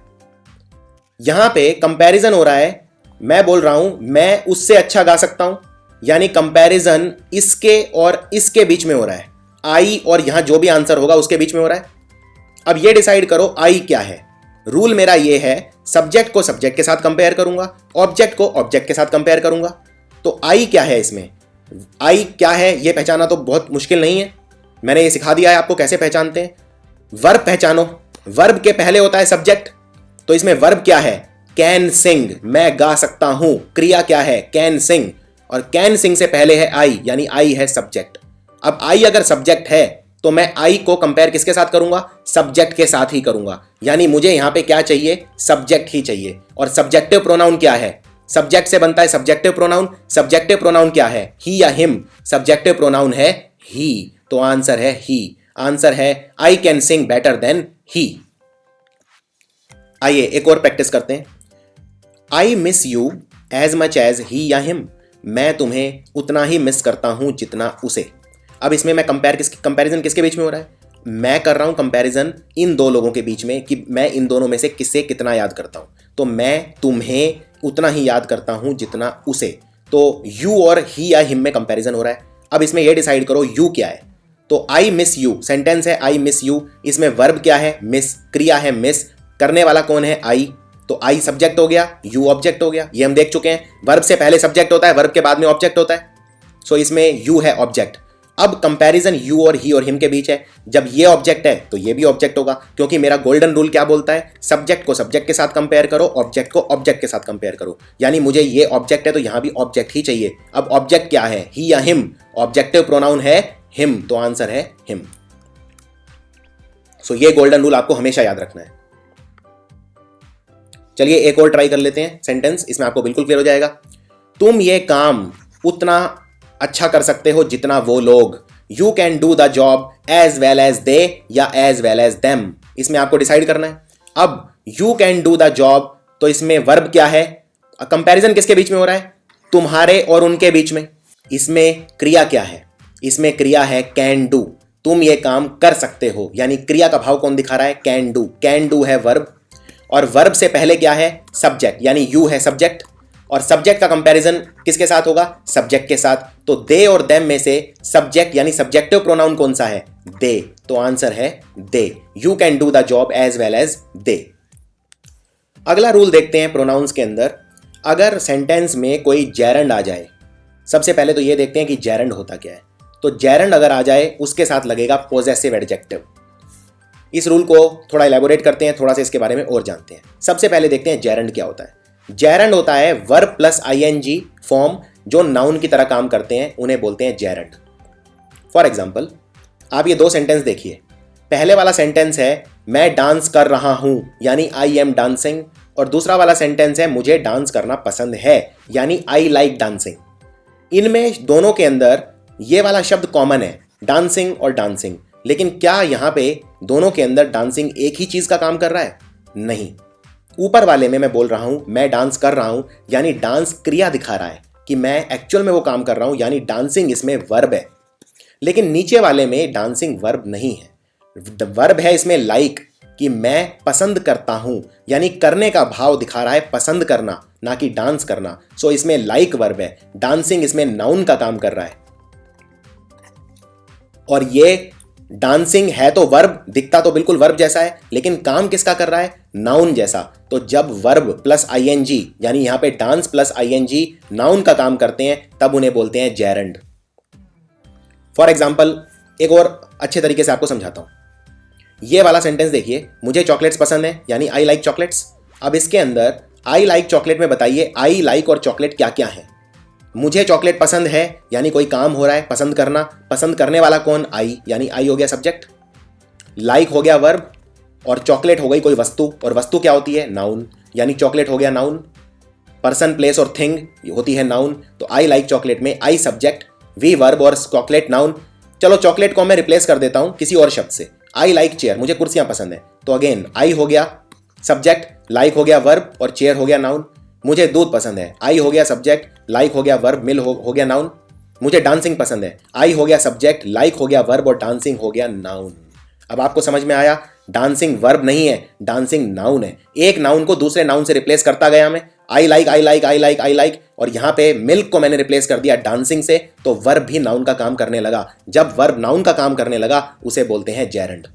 यहां पे कंपैरिजन हो रहा है, मैं बोल रहा हूं मैं उससे अच्छा गा सकता हूं, यानी कंपैरिजन इसके और इसके बीच में हो रहा है। आई और यहां जो भी आंसर होगा उसके बीच में हो रहा है। अब ये डिसाइड करो आई क्या है। रूल मेरा ये है, सब्जेक्ट को सब्जेक्ट के साथ कंपेयर करूंगा, ऑब्जेक्ट को ऑब्जेक्ट के साथ कंपेयर करूंगा। तो आई क्या है? इसमें आई क्या है ये पहचाना तो बहुत मुश्किल नहीं है, मैंने ये सिखा दिया है आपको कैसे पहचानते हैं। वर्ब पहचानो, वर्ब के पहले होता है सब्जेक्ट, तो इसमें वर्ब क्या है? कैन सिंग, मैं गा सकता हूं। क्रिया क्या है? कैन सिंग, और कैन सिंग से पहले है आई, यानी आई है सब्जेक्ट। अब आई अगर सब्जेक्ट है तो मैं आई को कंपेयर किसके साथ करूंगा? सब्जेक्ट के साथ ही करूंगा, यानी मुझे यहां पे क्या चाहिए? सब्जेक्ट ही चाहिए। और सब्जेक्टिव प्रोनाउन क्या है? सब्जेक्ट से बनता है सब्जेक्टिव प्रोनाउन। सब्जेक्टिव प्रोनाउन क्या है? ही या हिम? सब्जेक्टिव प्रोनाउन है ही, तो आंसर है ही। आंसर है I can sing better than he. आइए एक और प्रैक्टिस करते हैं। I miss you as much as he या हिम। मैं तुम्हें उतना ही मिस करता हूं जितना उसे। अब इसमें मैं कंपैरिजन किसके बीच में हो रहा है? मैं कर रहा हूं कंपैरिजन इन दो लोगों के बीच में कि मैं इन दोनों में से किससे कितना याद करता हूं। तो मैं तुम्हें उतना ही याद करता हूं जितना उसे, तो यू और ही या हिम में कंपैरिजन हो रहा है। अब इसमें यह डिसाइड करो यू क्या है। तो आई मिस यू, सेंटेंस है आई मिस यू, इसमें वर्ब क्या है? मिस, क्रिया है मिस, करने वाला कौन है? आई, तो आई सब्जेक्ट हो गया, यू ऑब्जेक्ट हो गया। ये हम देख चुके हैं, वर्ब से पहले सब्जेक्ट होता है, वर्ब के बाद में ऑब्जेक्ट होता है। सो इसमें यू है ऑब्जेक्ट। अब कंपैरिजन यू और ही और हिम के बीच है। जब ये ऑब्जेक्ट है तो ये भी ऑब्जेक्ट होगा, क्योंकि मेरा गोल्डन रूल क्या बोलता है? सब्जेक्ट को सब्जेक्ट के साथ कंपेयर करो, ऑब्जेक्ट को ऑब्जेक्ट के साथ कंपेयर करो। यानी मुझे ये ऑब्जेक्ट है तो यहां भी ऑब्जेक्ट ही चाहिए। अब ऑब्जेक्ट क्या है? ही या हिम? ऑब्जेक्टिव प्रोनाउन है हिम, तो आंसर है हिम। सो ये गोल्डन रूल आपको हमेशा याद रखना है। चलिए एक और ट्राई कर लेते हैं सेंटेंस, इसमें आपको बिल्कुल क्लियर हो जाएगा। तुम ये काम उतना अच्छा कर सकते हो जितना वो लोग। You can do the job as well as they या एज वेल एज देम। इसमें आपको डिसाइड करना है। अब you can do the job, तो इसमें वर्ब क्या है? कंपैरिजन किसके बीच में हो रहा है? तुम्हारे और उनके बीच में। इसमें क्रिया क्या है? इसमें क्रिया है कैन डू। तुम ये काम कर सकते हो, यानी क्रिया का भाव कौन दिखा रहा है? Can do. कैन डू है वर्ब, और वर्ब से पहले क्या है? सब्जेक्ट, यानी यू है सब्जेक्ट, और सब्जेक्ट का कंपैरिजन किसके साथ होगा? सब्जेक्ट के साथ। तो दे और देम में से सब्जेक्ट यानी सब्जेक्टिव प्रोनाउन कौन सा है? दे। तो आंसर है they. You can do the job as well as they. अगला रूल देखते हैं प्रोनाउंस के अंदर। अगर सेंटेंस में कोई जेरंड आ जाए, सबसे पहले तो ये देखते हैं कि जेरंड होता क्या है। तो जेरंड अगर आ जाए उसके साथ लगेगा पोजेसिव एडजेक्टिव। इस रूल को थोड़ा इलेबोरेट करते हैं, थोड़ा सा इसके बारे में और जानते हैं। सबसे पहले देखते हैं जेरंड क्या होता है। जेरंड होता है वर्ब प्लस आईएनजी फॉर्म जो नाउन की तरह काम करते हैं, उन्हें बोलते हैं जेरंड। फॉर एग्जाम्पल, आप ये दो सेंटेंस देखिए। पहले वाला सेंटेंस है मैं डांस कर रहा हूं, यानी आई एम डांसिंग, और दूसरा वाला सेंटेंस है मुझे डांस करना पसंद है, यानी आई लाइक डांसिंग। इनमें दोनों के अंदर ये वाला शब्द कॉमन है, डांसिंग और डांसिंग। लेकिन क्या यहां पे दोनों के अंदर डांसिंग एक ही चीज का काम कर रहा है? नहीं। ऊपर वाले में मैं बोल रहा हूं मैं डांस कर रहा हूं, यानी डांस क्रिया दिखा रहा है कि मैं एक्चुअल में वो काम कर रहा हूं, यानी डांसिंग इसमें वर्ब है। लेकिन नीचे वाले में डांसिंग वर्ब नहीं है, वर्ब है इसमें लाइक, कि मैं पसंद करता हूं, यानी करने का भाव दिखा रहा है, पसंद करना, ना कि डांस करना। सो इसमें लाइक वर्ब है। डांसिंग इसमें नाउन का काम कर रहा है, और ये डांसिंग है तो वर्ब, दिखता तो बिल्कुल वर्ब जैसा है, लेकिन काम किसका कर रहा है? नाउन जैसा। तो जब वर्ब प्लस आईएनजी, यानी यहां पे डांस प्लस आईएनजी नाउन का काम करते हैं, तब उन्हें बोलते हैं जेरंड। फॉर एग्जाम्पल, एक और अच्छे तरीके से आपको समझाता हूं। ये वाला सेंटेंस देखिए, मुझे चॉकलेट्स पसंद है, यानी आई लाइक चॉकलेट्स। अब इसके अंदर आई लाइक चॉकलेट में बताइए आई लाइक और चॉकलेट क्या क्या है। मुझे चॉकलेट पसंद है, यानी कोई काम हो रहा है, पसंद करना। पसंद करने वाला कौन? आई, यानी आई हो गया सब्जेक्ट। लाइक हो गया वर्ब, और चॉकलेट हो गई कोई वस्तु, और वस्तु क्या होती है? नाउन, यानी चॉकलेट हो गया नाउन। पर्सन, प्लेस और थिंग होती है नाउन। तो आई लाइक चॉकलेट में आई सब्जेक्ट, वी वर्ब और चॉकलेट नाउन। चलो चॉकलेट को मैं रिप्लेस कर देता हूं किसी और शब्द से। आई लाइक चेयर, मुझे कुर्सियां पसंद है। तो अगेन आई हो गया सब्जेक्ट, लाइक हो गया वर्ब और चेयर हो गया नाउन। मुझे दूध पसंद है, आई हो गया सब्जेक्ट, लाइक हो गया वर्ब, मिल हो गया नाउन। मुझे डांसिंग पसंद है, आई हो गया सब्जेक्ट, लाइक हो गया वर्ब और डांसिंग हो गया नाउन। अब आपको समझ में आया, डांसिंग वर्ब नहीं है, डांसिंग नाउन है। एक नाउन को दूसरे नाउन से रिप्लेस करता गया मैं, I like I like I like I like, और यहां पे मिल्क को मैंने रिप्लेस कर दिया डांसिंग से, तो वर्ब भी नाउन का काम करने लगा। जब वर्ब नाउन का काम करने लगा उसे बोलते हैं जेरंड।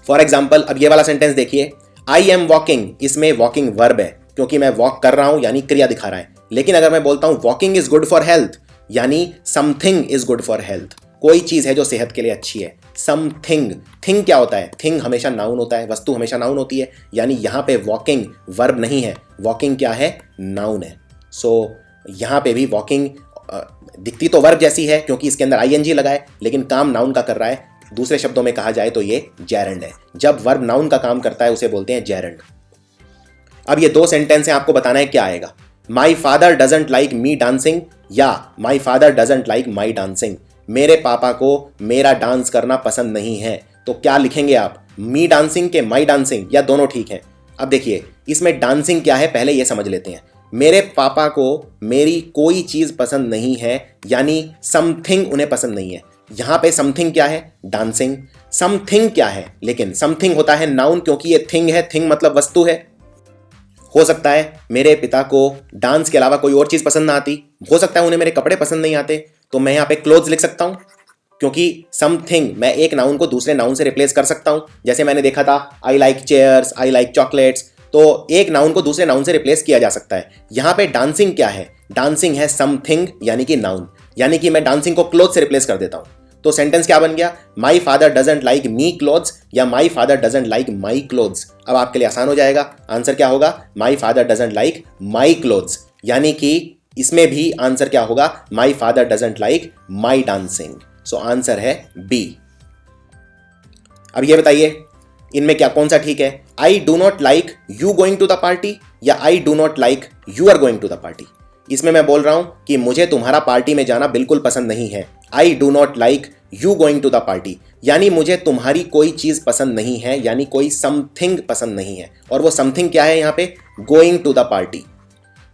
फॉर एग्जाम्पल, अब ये वाला सेंटेंस देखिए, आई एम वॉकिंग, इसमें वॉकिंग वर्ब है क्योंकि मैं वॉक कर रहा हूं, यानी क्रिया दिखा रहा है। लेकिन अगर मैं बोलता हूं walking is good for health, यानी something is good for health, कोई चीज है जो सेहत के लिए अच्छी है। समथिंग, थिंग क्या होता है? थिंग हमेशा नाउन होता है, वस्तु हमेशा नाउन होती है, यानी यहां पे वॉकिंग वर्ब नहीं है, वॉकिंग क्या है? नाउन है। सो यहां पे भी वॉकिंग दिखती तो वर्ब जैसी है क्योंकि इसके अंदर आईएनजी लगा है, लेकिन काम नाउन का कर रहा है। दूसरे शब्दों में कहा जाए तो ये जेरंड है। जब वर्ब नाउन का काम करता है उसे बोलते हैं जेरंड। अब ये दो सेंटेंस हैं, आपको बताना है क्या आएगा। My father doesn't like me dancing, या my father doesn't like my dancing. मेरे पापा को मेरा डांस करना पसंद नहीं है। तो क्या लिखेंगे आप? मी डांसिंग के माई डांसिंग, या दोनों ठीक है? अब देखिए इसमें डांसिंग क्या है पहले ये समझ लेते हैं। मेरे पापा को मेरी कोई चीज पसंद नहीं है, यानी समथिंग उन्हें पसंद नहीं है। यहां पे समथिंग क्या है? डांसिंग। समथिंग क्या है? लेकिन समथिंग होता है नाउन क्योंकि ये थिंग है, थिंग मतलब वस्तु है। हो सकता है मेरे पिता को डांस के अलावा कोई और चीज पसंद ना आती, हो सकता है उन्हें मेरे कपड़े पसंद नहीं आते, तो मैं यहां पे क्लोथ्स लिख सकता हूं क्योंकि समथिंग मैं एक नाउन को दूसरे नाउन से रिप्लेस कर सकता हूं। जैसे मैंने देखा था I like chairs, I like chocolates, तो एक नाउन को दूसरे नाउन से रिप्लेस किया जा सकता है। यहां पे डांसिंग क्या है? डांसिंग है समथिंग, यानी कि नाउन, यानी कि मैं डांसिंग को क्लोथ से रिप्लेस कर देता हूं। तो सेंटेंस क्या बन गया? My father doesn't like me clothes, या my father doesn't like my clothes. अब आपके लिए आसान हो जाएगा, आंसर क्या होगा? My father doesn't like my clothes, यानी कि इसमें भी आंसर क्या होगा? My father doesn't like my dancing. So answer है बी। अब ये बताइए इनमें क्या कौन सा ठीक है? I do not like you going to the party, या I do not like you are going to the party. इसमें मैं बोल रहा हूं कि मुझे तुम्हारा पार्टी में जाना बिल्कुल पसंद नहीं है। I do not like you going to the party, यानी मुझे तुम्हारी कोई चीज पसंद नहीं है, यानी कोई समथिंग पसंद नहीं है। और वो समथिंग क्या है? यहां पे गोइंग टू द पार्टी।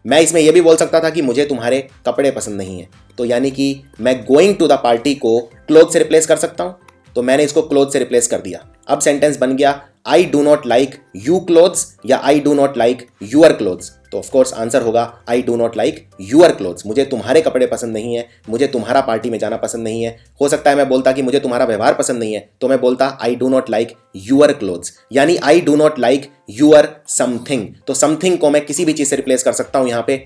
मैं इसमें यह भी बोल सकता था कि मुझे तुम्हारे कपड़े पसंद नहीं है, तो यानी कि मैं गोइंग टू द पार्टी को क्लोथ से रिप्लेस कर सकता हूं, तो मैंने इसको क्लोथ से रिप्लेस कर दिया। अब सेंटेंस बन गया I do not like you clothes या I do not like your clothes. तो ऑफकोर्स आंसर होगा I do not like your clothes. मुझे तुम्हारे कपड़े पसंद नहीं है, मुझे तुम्हारा पार्टी में जाना पसंद नहीं है। हो सकता है मैं बोलता कि मुझे तुम्हारा व्यवहार पसंद नहीं है, तो मैं बोलता I do not like your clothes, यानी I do not like your something. तो समथिंग को मैं किसी भी चीज से रिप्लेस कर सकता हूं यहां पे,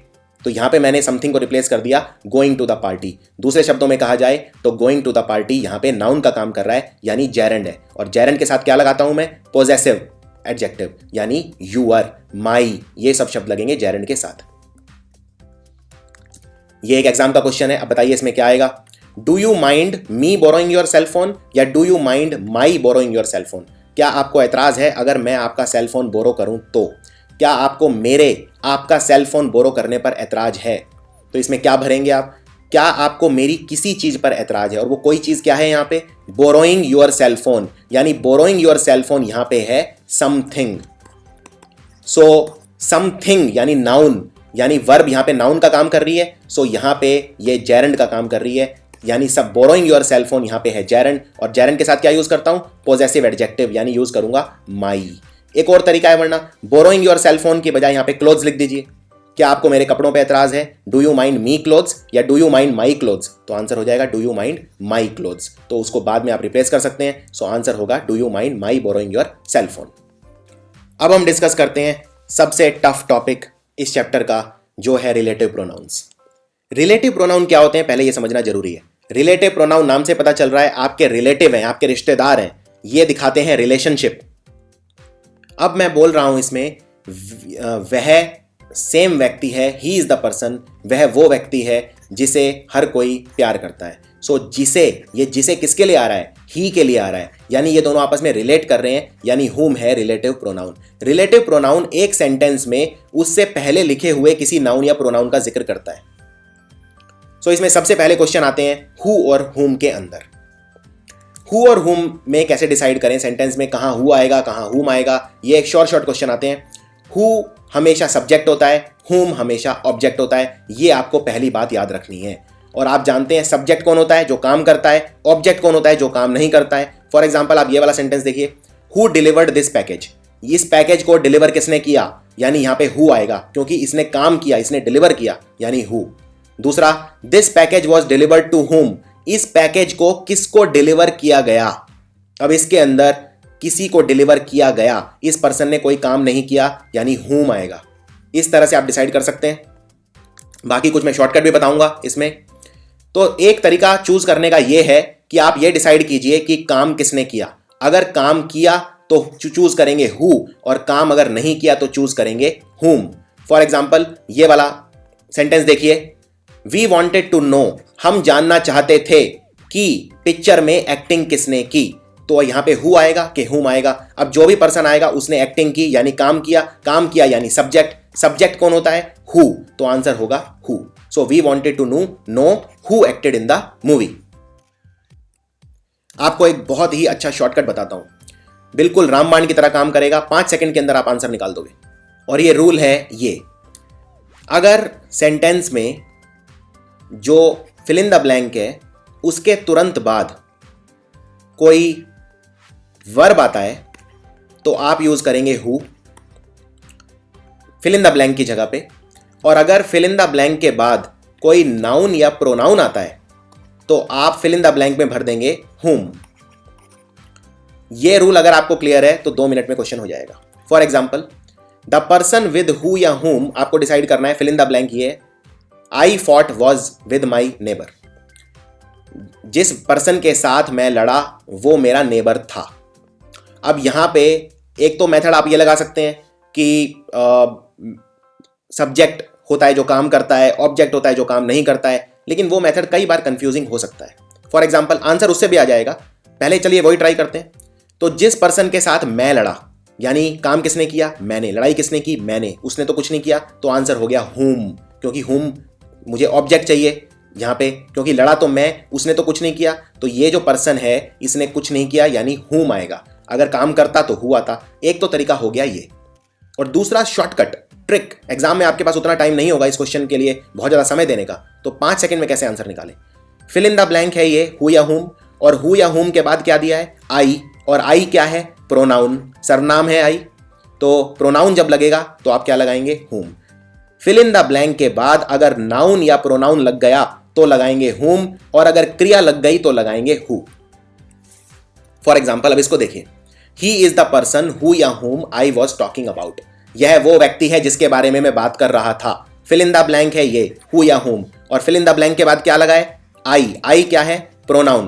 तो यहां पे मैंने समथिंग को रिप्लेस कर दिया गोइंग टू द पार्टी। दूसरे शब्दों में कहा जाए तो गोइंग टू द पार्टी यहां पे नाउन का काम कर रहा है, यानी जेरेंड है। और जेरेंड के साथ क्या लगाता हूं मैं? पोजेसिव एडजेक्टिव, यानी यूअर, माई, ये सब शब्द लगेंगे जेरेंड के साथ। ये एक एग्जाम का क्वेश्चन है। अब बताइए इसमें क्या आएगा? Do you mind me borrowing your cellphone या do you mind my borrowing your cellphone? क्या आपको एतराज है अगर मैं आपका सेलफोन बोरो करूं तो? क्या आपको आपका सेलफोन बोरो करने पर ऐतराज है? तो इसमें क्या भरेंगे आप? क्या आपको मेरी किसी चीज पर ऐतराज है? और वो कोई चीज क्या है यहाँ पे? बोरोइंग योर सेलफोन, यानी बोरोइंग योर सेलफोन यहां पे है समथिंग। सो समथिंग यानी नाउन, यानी वर्ब यहां पे नाउन का काम कर रही है। सो यहां पे ये जेरेंड का काम कर रही है, यानी सब बोरोइंग योर सेलफोन यहां पे है जेरेंड। और जेरेंड के साथ क्या यूज करता हूं? पोजेसिव एडजेक्टिव, यानी यूज करूंगा माई। एक और तरीका है वरना बोरोइंग योर सेलफोन की बजाय यहां पे क्लोथ्स लिख दीजिए। क्या आपको मेरे कपड़ों पे एतराज है? Do you mind me clothes या do you mind my clothes? तो आंसर हो जाएगा do you mind my clothes. तो उसको बाद में आप रिप्लेस कर सकते हैं। सो आंसर होगा do you mind my borrowing your cellphone. अब हम डिस्कस करते हैं सबसे टफ टॉपिक इस चैप्टर का, जो है रिलेटिव प्रोनाउंस। रिलेटिव प्रोनाउन क्या होते हैं पहले ये समझना जरूरी है। रिलेटिव प्रोनाउन नाम से पता चल रहा है आपके रिलेटिव हैं, आपके रिश्तेदार हैं, ये दिखाते हैं रिलेशनशिप। अब मैं बोल रहा हूं इसमें वह सेम व्यक्ति है, ही इज द पर्सन, वह वो व्यक्ति है जिसे हर कोई प्यार करता है। सो जिसे, ये जिसे किसके लिए आ रहा है? ही के लिए आ रहा है, यानी ये दोनों आपस में रिलेट कर रहे हैं, यानी हुम है रिलेटिव प्रोनाउन। रिलेटिव प्रोनाउन एक सेंटेंस में उससे पहले लिखे हुए किसी नाउन या प्रोनाउन का जिक्र करता है। सो इसमें सबसे पहले क्वेश्चन आते हैं हु और हुम के अंदर। हु और हुम में कैसे डिसाइड करें सेंटेंस में, कहां हु आएगा कहां हुम आएगा, ये एक शॉर्ट क्वेश्चन आते हैं। हु हमेशा सब्जेक्ट होता है, हुम हमेशा ऑब्जेक्ट होता है, ये आपको पहली बात याद रखनी है। और आप जानते हैं सब्जेक्ट कौन होता है? जो काम करता है। ऑब्जेक्ट कौन होता है? जो काम नहीं करता है। फॉर एग्जाम्पल आप ये वाला सेंटेंस देखिए, हु डिलीवर्ड दिस पैकेज, इस पैकेज को डिलीवर किसने किया, यानी यहां पे हु आएगा, क्योंकि इसने काम किया, इसने डिलीवर किया, यानी हु। दूसरा, this package was delivered to whom, इस पैकेज को किसको डिलीवर किया गया। अब इसके अंदर किसी को डिलीवर किया गया, इस पर्सन ने कोई काम नहीं किया, यानी हुम आएगा। इस तरह से आप डिसाइड कर सकते हैं। बाकी कुछ मैं शॉर्टकट भी बताऊंगा इसमें। तो एक तरीका चूज करने का यह है कि आप ये डिसाइड कीजिए कि काम किसने किया। अगर काम किया तो चूज करेंगे हु, और काम अगर नहीं किया तो चूज करेंगे हुम। फॉर एग्जाम्पल ये वाला सेंटेंस देखिए, वी वॉन्टेड टू नो, हम जानना चाहते थे कि पिक्चर में एक्टिंग किसने की, तो यहां पे हु आएगा कि हुम आएगा। अब जो भी पर्सन आएगा उसने एक्टिंग की यानी काम किया, काम किया यानी सब्जेक्ट, सब्जेक्ट कौन होता है? हु, तो आंसर होगा who. So we wanted to know who acted in the movie. आपको एक बहुत ही अच्छा शॉर्टकट बताता हूं, बिल्कुल रामबाण की तरह काम करेगा, 5 सेकंड के अंदर आप आंसर निकाल दोगे। और ये रूल है ये, अगर सेंटेंस में जो फिल इन द ब्लैंक है उसके तुरंत बाद कोई वर्ब आता है तो आप यूज करेंगे who fill in the blank की जगह पे, और अगर फिल इन द ब्लैंक के बाद कोई नाउन या प्रोनाउन आता है तो आप फिल इन द ब्लैंक में भर देंगे हुम। ये रूल अगर आपको क्लियर है तो 2 मिनट में क्वेश्चन हो जाएगा। For example, the person with who या हुम आपको डिसाइड करना है, फिल इन द ब्लैंक ये, I fought was with my neighbour, जिस पर्सन के साथ मैं लड़ा वो मेरा नेबर था। अब यहां पे एक तो मेथड आप ये लगा सकते हैं कि सब्जेक्ट होता है जो काम करता है, ऑब्जेक्ट होता है जो काम नहीं करता है, लेकिन वो मेथड कई बार कंफ्यूजिंग हो सकता है। फॉर एग्जाम्पल आंसर उससे भी आ जाएगा, पहले चलिए वही ट्राई करते हैं। तो जिस पर्सन के साथ मैं लड़ा, यानी काम किसने किया? मैंने। लड़ाई किसने की? मैंने। उसने तो कुछ नहीं किया, तो आंसर हो गया हुम, क्योंकि हुम मुझे ऑब्जेक्ट चाहिए यहां पे, क्योंकि लड़ा तो मैं, उसने तो कुछ नहीं किया, तो ये जो पर्सन है इसने कुछ नहीं किया, यानी हुम आएगा। अगर काम करता तो हु आता। एक तो तरीका हो गया ये। और दूसरा शॉर्टकट ट्रिक, एग्जाम में आपके पास उतना टाइम नहीं होगा इस क्वेश्चन के लिए बहुत ज़्यादा समय देने का, तो 5 सेकंड में कैसे आंसर निकालें। फिल इन द ब्लैंक है ये हु या हुम, और हु या हुम के बाद क्या दिया है आई, और आई क्या है प्रोनाउन, सर्वनाम है आई, तो प्रोनाउन जब लगेगा तो आप क्या लगाएंगे हुम। फिल इन द ब्लैंक के बाद अगर नाउन या प्रोनाउन लग गया तो लगाएंगे हुम, और अगर क्रिया लग गई तो लगाएंगे हु। फॉर एग्जाम्पल अब इसको देखिए, he is the person who या हुम आई वॉज टॉकिंग अबाउट, यह वो व्यक्ति है जिसके बारे में मैं बात कर रहा था। फिल इन द ब्लैंक है ये हु या हुम, और फिल इन द ब्लैंक के बाद क्या लगाए आई, आई क्या है प्रोनाउन,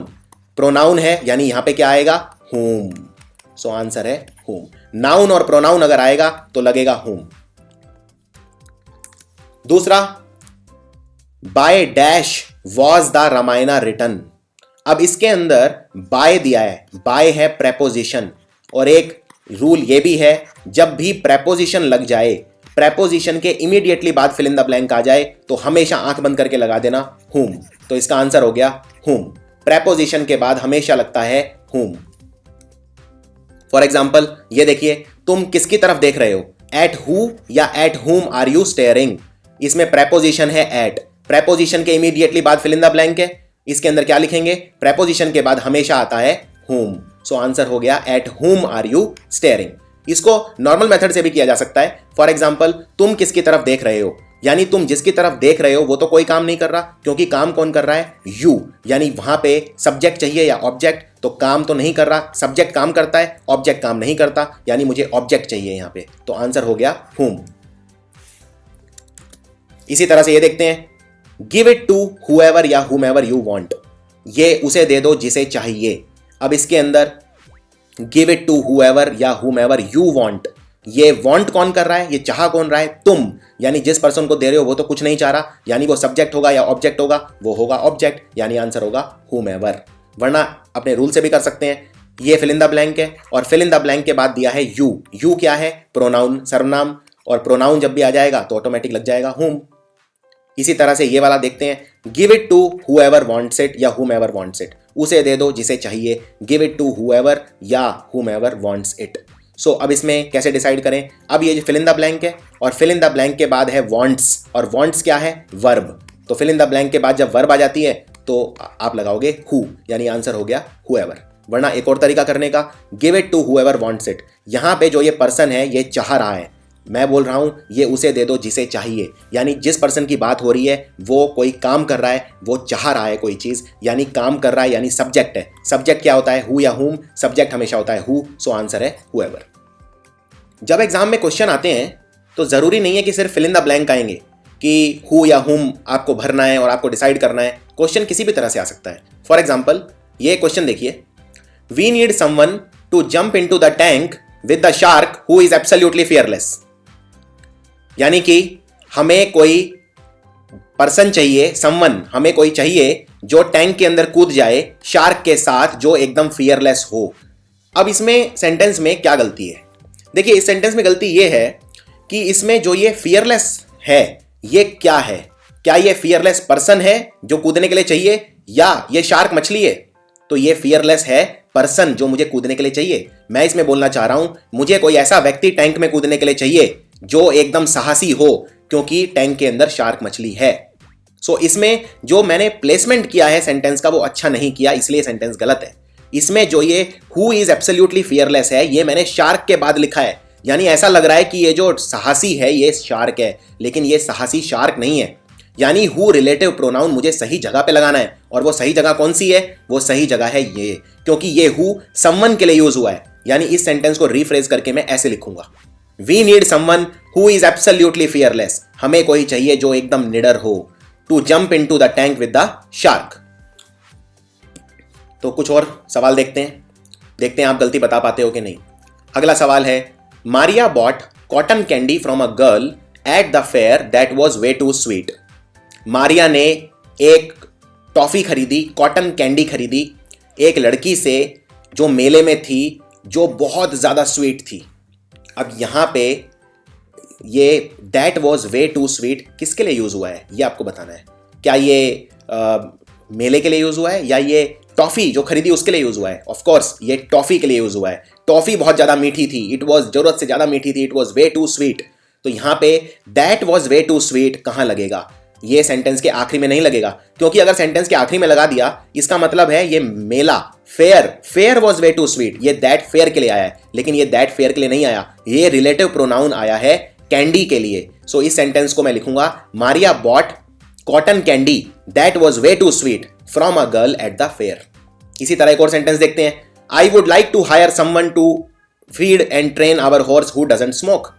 प्रोनाउन है यानी यहां पे क्या आएगा हुम, सो आंसर है हुम। नाउन और प्रोनाउन अगर आएगा तो लगेगा हुम। दूसरा, by dash was the Ramayana written, अब इसके अंदर बाय दिया है, बाय है प्रेपोजिशन, और एक रूल ये भी है जब भी प्रेपोजिशन लग जाए, प्रेपोजिशन के इमीडिएटली बाद फिल इन द ब्लैंक आ जाए तो हमेशा आंख बंद करके लगा देना हुम, तो इसका आंसर हो गया हुम। प्रेपोजिशन के बाद हमेशा लगता है हुम। फॉर एग्जाम्पल ये देखिए, तुम किसकी तरफ देख रहे हो, एट हु या at whom are you staring, इसमें प्रेपोजिशन है एट, प्रेपोजिशन के इमीडिएटली बाद फिल इन द ब्लैंक है, इसके अंदर क्या लिखेंगे प्रेपोजिशन के बाद हमेशा आता है हुम, सो आंसर हो गया at whom are you staring. इसको नॉर्मल मेथड से भी किया जा सकता है। फॉर एग्जाम्पल तुम किसकी तरफ देख रहे हो, यानी तुम जिसकी तरफ देख रहे हो वो तो कोई काम नहीं कर रहा, क्योंकि काम कौन कर रहा है यू, यानी वहां पे सब्जेक्ट चाहिए या ऑब्जेक्ट, तो काम तो नहीं कर रहा, सब्जेक्ट काम करता है ऑब्जेक्ट काम नहीं करता, यानी मुझे ऑब्जेक्ट चाहिए यहां पे, तो आंसर हो गया हुम। इसी तरह से ये देखते हैं, गिव इट टू हुएवर या हुमेवर यू वांट, ये उसे दे दो जिसे चाहिए। अब इसके अंदर गिव इट टू हुएवर या हुमेवर यू वांट, ये वांट कौन कर रहा है, ये चाह कौन रहा है तुम, यानी जिस पर्सन को दे रहे हो वो तो कुछ नहीं चाह रहा, यानी वो सब्जेक्ट होगा या ऑब्जेक्ट होगा, वो होगा ऑब्जेक्ट, यानी आंसर होगा हुमेवर। वरना अपने रूल से भी कर सकते हैं, ये फिल इन द ब्लैंक है और फिल इन द ब्लैंक के बाद दिया है यू, यू क्या है प्रोनाउन सर्वनाम, और प्रोनाउन जब भी आ जाएगा तो ऑटोमेटिक लग जाएगा हुम। इसी तरह से ये वाला देखते हैं, give it to whoever wants it या हुमेवर वांट्स इट, उसे दे दो जिसे चाहिए, गिव इट टू हुएवर या हुमेवर वांट्स इट। सो अब इसमें कैसे डिसाइड करें, अब ये फिल इन द ब्लैंक है और फिल इन द ब्लैंक के बाद है वांट्स, और वांट्स क्या है वर्ब, तो फिल इन द ब्लैंक के बाद जब वर्ब आ जाती है तो आप लगाओगे हु, यानी आंसर हो गया हुएवर। वरना एक और तरीका करने का, give it to whoever wants it, यहां पे जो ये पर्सन है ये चाह रहा है, मैं बोल रहा हूं ये उसे दे दो जिसे चाहिए, यानी जिस पर्सन की बात हो रही है वो कोई काम कर रहा है, वो चाह रहा है कोई चीज, यानी काम कर रहा है, यानी सब्जेक्ट है। सब्जेक्ट क्या होता है हु या हुम, सब्जेक्ट हमेशा होता है हु, सो आंसर है हुएवर। जब एग्जाम में क्वेश्चन आते हैं तो जरूरी नहीं है कि सिर्फ फिल इन द ब्लैंक आएंगे कि हु या हुम आपको भरना है और आपको डिसाइड करना है, क्वेश्चन किसी भी तरह से आ सकता है। फॉर एग्जाम्पल ये क्वेश्चन देखिए, we need someone to jump into the tank with the shark who is absolutely fearless, यानी कि हमें कोई पर्सन चाहिए, समवन हमें कोई चाहिए जो टैंक के अंदर कूद जाए शार्क के साथ, जो एकदम फियरलेस हो। अब इसमें सेंटेंस में क्या गलती है, देखिए इस सेंटेंस में गलती ये है कि इसमें जो ये फियरलेस है ये क्या है, क्या ये फियरलेस पर्सन है जो कूदने के लिए चाहिए, या ये शार्क मछली है, तो ये फियरलेस है पर्सन जो मुझे कूदने के लिए चाहिए। मैं इसमें बोलना चाह रहा हूं मुझे कोई ऐसा व्यक्ति टैंक में कूदने के लिए चाहिए जो एकदम साहसी हो, क्योंकि टैंक के अंदर शार्क मछली है। सो इसमें जो मैंने प्लेसमेंट किया है सेंटेंस का वो अच्छा नहीं किया, इसलिए सेंटेंस गलत है। इसमें जो ये हु इज एब्सोल्युटली फियरलेस है ये मैंने शार्क के बाद लिखा है, यानी ऐसा लग रहा है कि ये जो साहसी है ये शार्क है, लेकिन ये साहसी शार्क नहीं है। यानी हु रिलेटिव प्रोनाउन मुझे सही जगह पे लगाना है, और वो सही जगह कौन सी है, वो सही जगह है ये, क्योंकि ये हु समवन के लिए यूज हुआ है। यानी इस सेंटेंस को रिफ्रेज करके मैं ऐसे लिखूंगा, we need someone who is absolutely fearless, हमें कोई चाहिए जो एकदम निडर हो, to jump into the tank with the shark. तो कुछ और सवाल देखते हैं आप गलती बता पाते हो कि नहीं। अगला सवाल है, Maria bought cotton candy from a girl at the fair that was way too sweet, Maria ने एक टॉफी खरीदी, कॉटन कैंडी खरीदी एक लड़की से जो मेले में थी, जो बहुत ज्यादा स्वीट थी। अब यहां पे ये that was way too sweet किसके लिए यूज हुआ है ये आपको बताना है। क्या ये मेले के लिए यूज हुआ है या ये टॉफी जो खरीदी उसके लिए यूज हुआ है? ऑफ कोर्स ये टॉफी के लिए यूज हुआ है। टॉफी बहुत ज्यादा मीठी थी, इट वॉज जरूरत से ज्यादा मीठी थी, it was way too sweet. तो यहां पे that was way too sweet कहां लगेगा? ये सेंटेंस के आखिरी में नहीं लगेगा, क्योंकि अगर सेंटेंस के आखिरी में लगा दिया इसका मतलब है ये मेला, fair was way too sweet, ये दैट फेयर के लिए आया है, लेकिन ये दैट फेयर के लिए नहीं आया, ये रिलेटिव प्रोनाउन आया है कैंडी के लिए। सो इस सेंटेंस को मैं लिखूंगा Maria bought cotton candy that was way too sweet from a girl at the fair. इसी तरह एक और सेंटेंस देखते हैं। I would like to hire someone to feed and train our horse who doesn't smoke.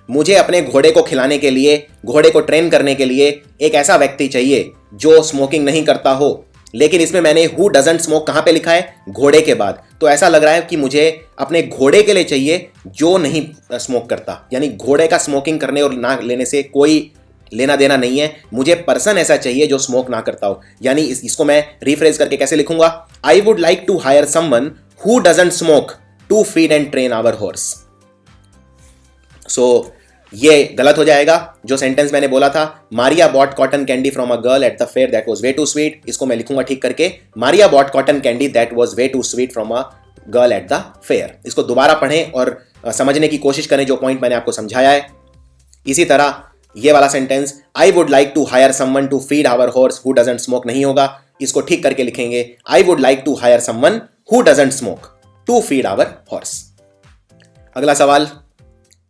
मुझे अपने घोड़े को खिलाने के लिए, घोड़े को ट्रेन करने के लिए एक ऐसा व्यक्ति चाहिए जो स्मोकिंग नहीं करता हो, लेकिन इसमें मैंने हु डजंट स्मोक कहां पे लिखा है? घोड़े के बाद। तो ऐसा लग रहा है कि मुझे अपने घोड़े के लिए चाहिए जो नहीं स्मोक करता, यानी घोड़े का स्मोकिंग करने और ना लेने से कोई लेना देना नहीं है, मुझे पर्सन ऐसा चाहिए जो स्मोक ना करता हो। यानी इसको मैं रिफ्रेज करके कैसे लिखूंगा? I would like to hire someone who doesn't smoke to feed and train our horse. So ये गलत हो जाएगा। जो सेंटेंस मैंने बोला था Maria bought cotton candy from a girl at the fair that was way too sweet, इसको मैं लिखूंगा ठीक करके Maria bought cotton candy that was way too sweet from a girl at the fair. इसको दोबारा पढ़ें और समझने की कोशिश करें जो पॉइंट मैंने आपको समझाया है। इसी तरह ये वाला sentence I would like to hire someone to feed our horse who doesn't smoke नहीं होगा, इसको ठीक करके लिखेंगे I would like to hire someone who doesn't smoke to feed our horse. अगला सवाल,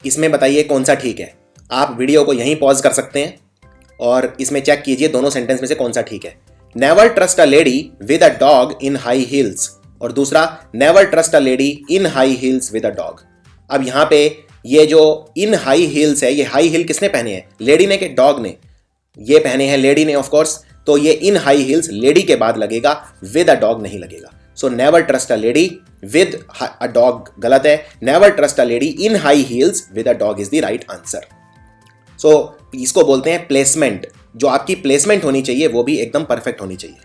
इसमें बताइए कौन सा ठीक है। आप वीडियो को यहीं पॉज कर सकते हैं और इसमें चेक कीजिए दोनों सेंटेंस में से कौन सा ठीक है। Never trust a lady with a dog in high heels, और दूसरा never trust a lady in high heels with a dog. अब यहां पे ये जो इन हाई हील्स है, ये हाई हील किसने पहने हैं? लेडी ने कि डॉग ने? ये पहने हैं लेडी ने ऑफ कोर्स, तो ये इन हाई हील्स लेडी के बाद लगेगा, विद अ डॉग नहीं लगेगा। So never trust a lady with a dog गलत है, never trust a lady in high heels with a dog is the right answer. So इसको बोलते हैं प्लेसमेंट। जो आपकी प्लेसमेंट होनी चाहिए वो भी एकदम परफेक्ट होनी चाहिए।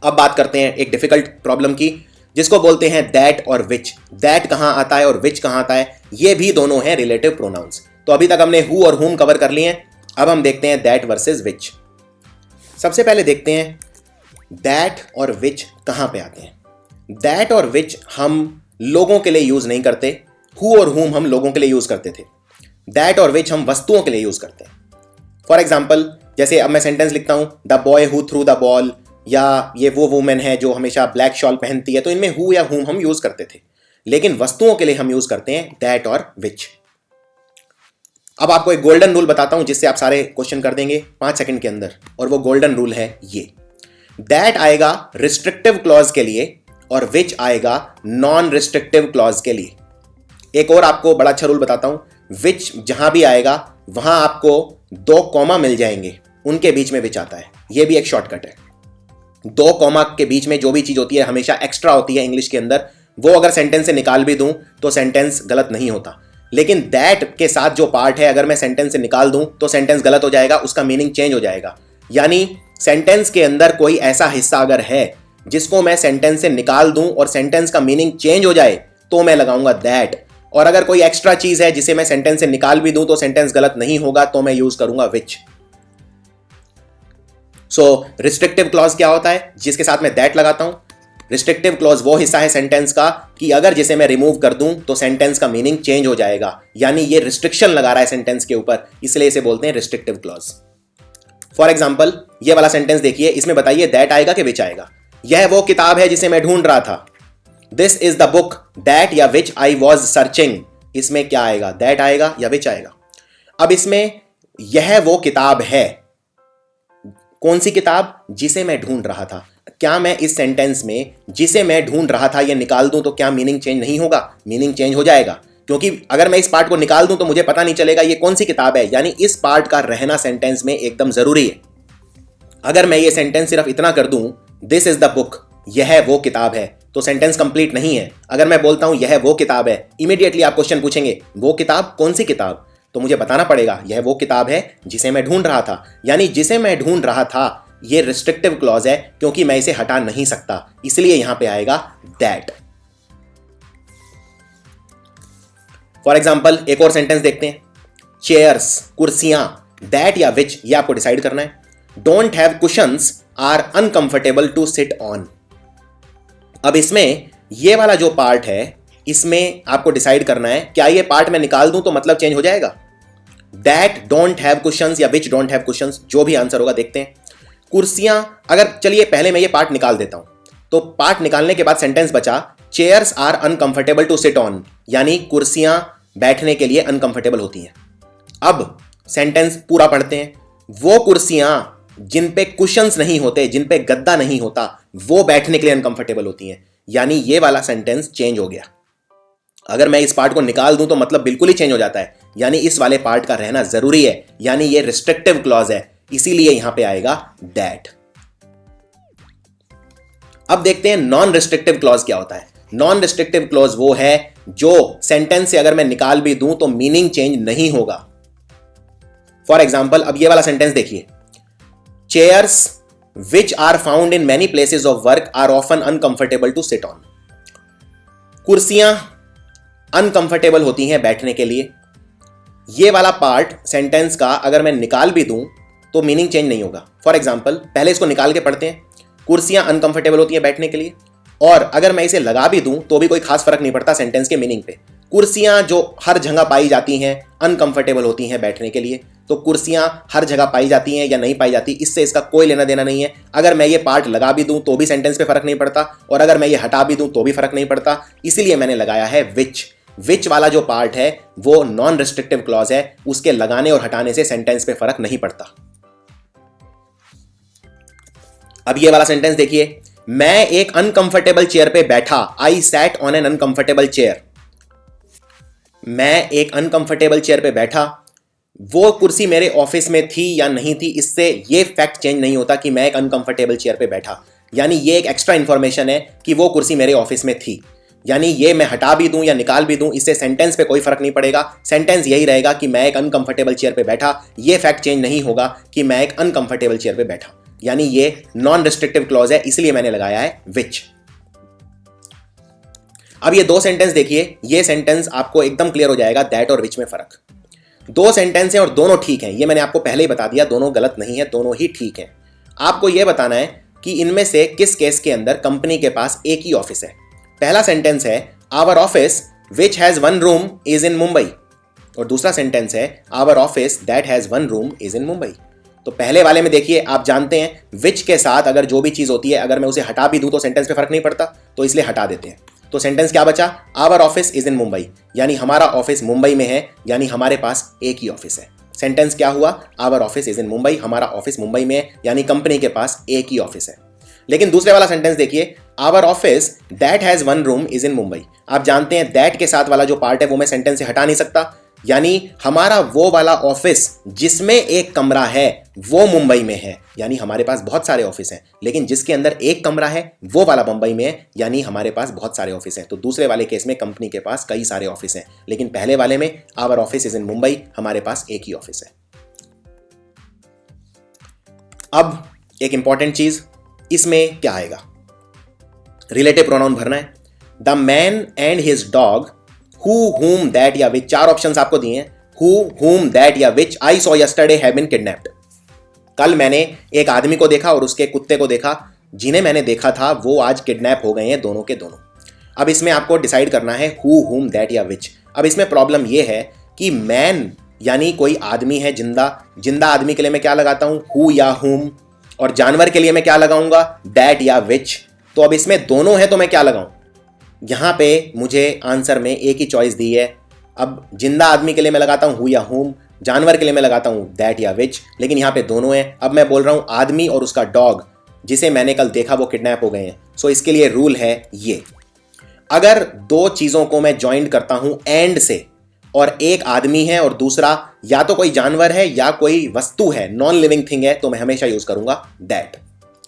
अब बात करते हैं एक डिफिकल्ट प्रॉब्लम की, जिसको बोलते हैं दैट और विच। दैट कहां आता है और विच कहां आता है? ये भी दोनों हैं रिलेटिव प्रोनाउंस। तो अभी तक हमने हु और हुम कवर कर लिए हैं, अब हम देखते हैं दैट वर्सेस विच। सबसे पहले देखते हैं दैट और विच कहां पे आते हैं। दैट और विच हम लोगों के लिए यूज नहीं करते, हु और हुम हम लोगों के लिए यूज करते थे। दैट और विच हम वस्तुओं के लिए यूज करते हैं। फॉर एग्जाम्पल, जैसे अब मैं सेंटेंस लिखता हूं the boy who through the ball, या ये वो वुमेन है जो हमेशा ब्लैक शॉल पहनती है, तो इनमें हु या हुम हम यूज करते थे, लेकिन वस्तुओं के लिए हम यूज करते हैं दैट और विच। अब आपको एक गोल्डन रूल बताता हूं जिससे आप सारे क्वेश्चन कर देंगे 5 सेकंड के अंदर, और वो गोल्डन रूल है ये। दैट आएगा रिस्ट्रिक्टिव क्लॉज के लिए और विच आएगा नॉन रिस्ट्रिक्टिव क्लॉज के लिए। एक और आपको बड़ा अच्छा रूल बताता हूं, विच जहां भी आएगा वहां आपको 2 कॉमा मिल जाएंगे, उनके बीच में विच आता है। यह भी एक शॉर्टकट है। 2 कॉमा के बीच में जो भी चीज होती है हमेशा एक्स्ट्रा होती है इंग्लिश के अंदर, वो अगर सेंटेंस से निकाल भी दूं तो सेंटेंस गलत नहीं होता, लेकिन दैट के साथ जो पार्ट है अगर मैं सेंटेंस से निकाल दूं तो सेंटेंस गलत हो जाएगा, उसका मीनिंग चेंज हो जाएगा। यानी सेंटेंस के अंदर कोई ऐसा हिस्सा अगर है जिसको मैं सेंटेंस से निकाल दूं और सेंटेंस का मीनिंग चेंज हो जाए तो मैं लगाऊंगा दैट, और अगर कोई एक्स्ट्रा चीज है जिसे मैं सेंटेंस से निकाल भी दूं तो सेंटेंस गलत नहीं होगा तो मैं यूज करूंगा विच। सो रिस्ट्रिक्टिव क्लॉज क्या होता है? जिसके साथ मैं दैट लगाता हूं। रिस्ट्रिक्टिव क्लॉज वो हिस्सा है सेंटेंस का कि अगर जिसे मैं रिमूव कर दूं तो सेंटेंस का मीनिंग चेंज हो जाएगा, यानी ये रिस्ट्रिक्शन लगा रहा है सेंटेंस के ऊपर, इसलिए इसे बोलते हैं रिस्ट्रिक्टिव क्लॉज। फॉर एग्जाम्पल, ये वाला सेंटेंस देखिए, इसमें बताइए दैट आएगा कि विच आएगा। यह वो किताब है जिसे मैं ढूंढ रहा था। This is the book that या विच आई वॉज सर्चिंग। इसमें क्या आएगा? दैट आएगा या विच आएगा? अब इसमें यह वो किताब है, कौन सी किताब? जिसे मैं ढूंढ रहा था। क्या मैं इस सेंटेंस में जिसे मैं ढूंढ रहा था ये निकाल दूं तो क्या मीनिंग चेंज नहीं होगा? मीनिंग चेंज हो जाएगा, क्योंकि अगर मैं इस पार्ट को निकाल दूं तो मुझे पता नहीं चलेगा ये कौन सी किताब है, यानी इस पार्ट का रहना सेंटेंस में एकदम जरूरी है। अगर मैं ये सेंटेंस सिर्फ इतना कर दूं दिस इज द बुक, यह वो किताब है, तो सेंटेंस कंप्लीट नहीं है। अगर मैं बोलता हूं यह वो किताब है, इमीडिएटली आप क्वेश्चन पूछेंगे वो किताब कौन सी किताब, तो मुझे बताना पड़ेगा यह वो किताब है जिसे मैं ढूंढ रहा था, यानी जिसे मैं ढूंढ रहा था ये रिस्ट्रिक्टिव क्लॉज है क्योंकि मैं इसे हटा नहीं सकता, इसलिए यहां पे आएगा दैट। फॉर एग्जाम्पल एक और सेंटेंस देखते हैं, चेयर्स कुर्सियां, दैट या विच ये आपको डिसाइड करना है। Don't have cushions are uncomfortable to sit on. अब इसमें ये वाला जो पार्ट है इसमें आपको डिसाइड करना है क्या ये पार्ट मैं निकाल दूं तो मतलब चेंज हो जाएगा? दैट डोंट हैव कुशंस या विच डोंट हैव कुशंस, जो भी आंसर होगा देखते हैं। कुर्सियां, अगर चलिए पहले मैं ये पार्ट निकाल देता हूं, तो पार्ट निकालने के बाद सेंटेंस बचा chairs are uncomfortable to sit on, यानी कुर्सियां बैठने के लिए अनकंफर्टेबल होती हैं। अब सेंटेंस पूरा पढ़ते हैं। वो कुर्सियां जिन पे कुशंस नहीं होते, जिन पे गद्दा नहीं होता, वो बैठने के लिए अनकंफर्टेबल होती हैं, यानी ये वाला सेंटेंस चेंज हो गया। अगर मैं इस पार्ट को निकाल दूं तो मतलब बिल्कुल ही चेंज हो जाता है, यानी इस वाले पार्ट का रहना जरूरी है, यानी ये रिस्ट्रिक्टिव क्लॉज है, इसीलिए यहां पे आएगा दैट। अब देखते हैं नॉन रिस्ट्रिक्टिव क्लॉज क्या होता है। नॉन रिस्ट्रिक्टिव क्लॉज वो है जो सेंटेंस से अगर मैं निकाल भी दूं तो मीनिंग चेंज नहीं होगा। फॉर एग्जाम्पल, अब ये वाला सेंटेंस देखिए, chairs which are found in many places of work are often uncomfortable to sit on. कुर्सियां अनकंफर्टेबल होती हैं बैठने के लिए। ये वाला पार्ट सेंटेंस का अगर मैं निकाल भी दूं तो मीनिंग चेंज नहीं होगा। फॉर एग्जाम्पल, पहले इसको निकाल के पढ़ते हैं। कुर्सियां अनकंफर्टेबल होती हैं बैठने के लिए, और अगर मैं इसे लगा भी दूं तो भी कोई खास फर्क नहीं पड़ता सेंटेंस के मीनिंग पे। कुर्सियां जो हर जगह पाई जाती हैं अनकंफर्टेबल होती हैं बैठने के लिए, तो कुर्सियां हर जगह पाई जाती हैं या नहीं पाई जाती, इससे इसका कोई लेना देना नहीं है। अगर मैं ये पार्ट लगा भी दूं तो भी सेंटेंस पे फर्क नहीं पड़ता, और अगर मैं ये हटा भी दूं तो भी फर्क नहीं पड़ता, इसीलिए मैंने लगाया है विच। विच वाला जो पार्ट है वो नॉन रिस्ट्रिक्टिव क्लॉज है, उसके लगाने और हटाने से सेंटेंस पे फर्क नहीं पड़ता। अब ये वाला सेंटेंस देखिए, मैं एक अनकंफर्टेबल चेयर पे बैठा, I sat on an uncomfortable chair. मैं एक अनकंफर्टेबल चेयर पे बैठा, वो कुर्सी मेरे ऑफिस में थी या नहीं थी, इससे ये फैक्ट चेंज नहीं होता कि मैं एक अनकंफर्टेबल चेयर पे बैठा, यानी ये एक एक्स्ट्रा इंफॉर्मेशन है कि वो कुर्सी मेरे ऑफिस में थी। यानी ये मैं हटा भी दूं या निकाल भी दूं, इससे सेंटेंस पे कोई फर्क नहीं पड़ेगा। सेंटेंस यही रहेगा कि मैं एक अनकंफर्टेबल चेयर पे बैठा, ये फैक्ट चेंज नहीं होगा कि मैं एक अनकंफर्टेबल चेयर पे बैठा, यानी ये नॉन रिस्ट्रिक्टिव क्लॉज है, इसलिए मैंने लगाया है विच। अब ये दो सेंटेंस देखिए, ये सेंटेंस आपको एकदम क्लियर हो जाएगा दैट और विच में फर्क। दो सेंटेंस हैं और दोनों ठीक हैं, ये मैंने आपको पहले ही बता दिया, दोनों गलत नहीं है, दोनों ही ठीक हैं। आपको यह बताना है कि इनमें से किस केस के अंदर कंपनी के पास एक ही ऑफिस है। पहला सेंटेंस है our office which has one room is in Mumbai, और दूसरा सेंटेंस है our office that has one room is in Mumbai. तो पहले वाले में देखिए, आप जानते हैं विच के साथ अगर जो भी चीज होती है, अगर मैं उसे हटा भी दूं तो सेंटेंस पे फर्क नहीं पड़ता, तो इसलिए हटा देते हैं। तो सेंटेंस क्या बचा, our office is in Mumbai, यानी हमारा ऑफिस मुंबई में है, यानी हमारे पास एक ही ऑफिस है। सेंटेंस क्या हुआ, our office is in Mumbai, हमारा ऑफिस मुंबई में है, यानी कंपनी के पास एक ही ऑफिस है। लेकिन दूसरे वाला सेंटेंस देखिए, our office that has one room is in Mumbai. आप जानते हैं दैट के साथ वाला जो पार्ट है वो मैं सेंटेंस से हटा नहीं सकता, यानी हमारा वो वाला ऑफिस जिसमें एक कमरा है वो मुंबई में है, यानी हमारे पास बहुत सारे ऑफिस हैं, लेकिन जिसके अंदर एक कमरा है वो वाला मुंबई में है, यानी हमारे पास बहुत सारे ऑफिस हैं। तो दूसरे वाले केस में कंपनी के पास कई सारे ऑफिस हैं, लेकिन पहले वाले में our office is in Mumbai, हमारे पास एक ही ऑफिस है। अब एक इंपॉर्टेंट चीज, इसमें क्या आएगा, रिलेटिव प्रोनाउन भरना है। The man and his dog, who whom that या विच, चार ऑप्शंस आपको दिए हैं, हु हुम दैट या which I saw yesterday have been kidnapped. कल मैंने एक आदमी को देखा और उसके कुत्ते को देखा, जिन्हें मैंने देखा था वो आज किडनैप हो गए हैं, दोनों के दोनों। अब इसमें आपको डिसाइड करना है हु हुम दैट या विच। अब इसमें प्रॉब्लम यह है कि मैन यानी कोई आदमी है, जिंदा आदमी के लिए मैं क्या लगाता हूं, हु या हुम, और जानवर के लिए मैं क्या लगाऊंगा, दैट या विच। तो अब इसमें दोनों है तो मैं क्या लगाऊं, यहां पे मुझे आंसर में एक ही चॉइस दी है। अब जिंदा आदमी के लिए मैं लगाता हूं हु या हुम, जानवर के लिए मैं लगाता हूं दैट या विच, लेकिन यहां पे दोनों हैं। अब मैं बोल रहा हूं आदमी और उसका डॉग जिसे मैंने कल देखा वो किडनैप हो गए हैं। सो इसके लिए रूल है ये, अगर दो चीजों को मैं ज्वाइन करता हूं एंड से, और एक आदमी है और दूसरा या तो कोई जानवर है या कोई वस्तु है, नॉन लिविंग थिंग है, तो मैं हमेशा यूज करूंगा दैट।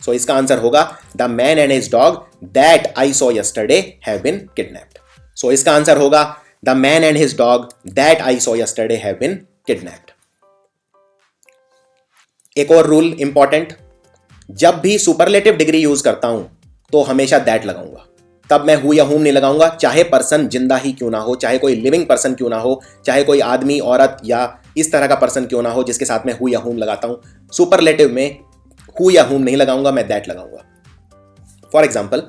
सो इसका आंसर होगा the man and his dog that I saw yesterday have been kidnapped. So इसका आंसर होगा the man and his dog that I saw yesterday have been kidnapped. एक और रूल इंपॉर्टेंट, जब भी superlative degree use करता हूं तो हमेशा दैट लगाऊंगा, तब मैं हु या हुम नहीं लगाऊंगा, चाहे पर्सन जिंदा ही क्यों ना हो, चाहे कोई लिविंग पर्सन क्यों ना हो, चाहे कोई आदमी औरत या इस तरह का पर्सन क्यों ना हो जिसके साथ मैं हु या हुम लगाता हूं। सुपरलेटिव में हु या हुम नहीं लगाऊंगा, मैं दैट लगाऊंगा। For example,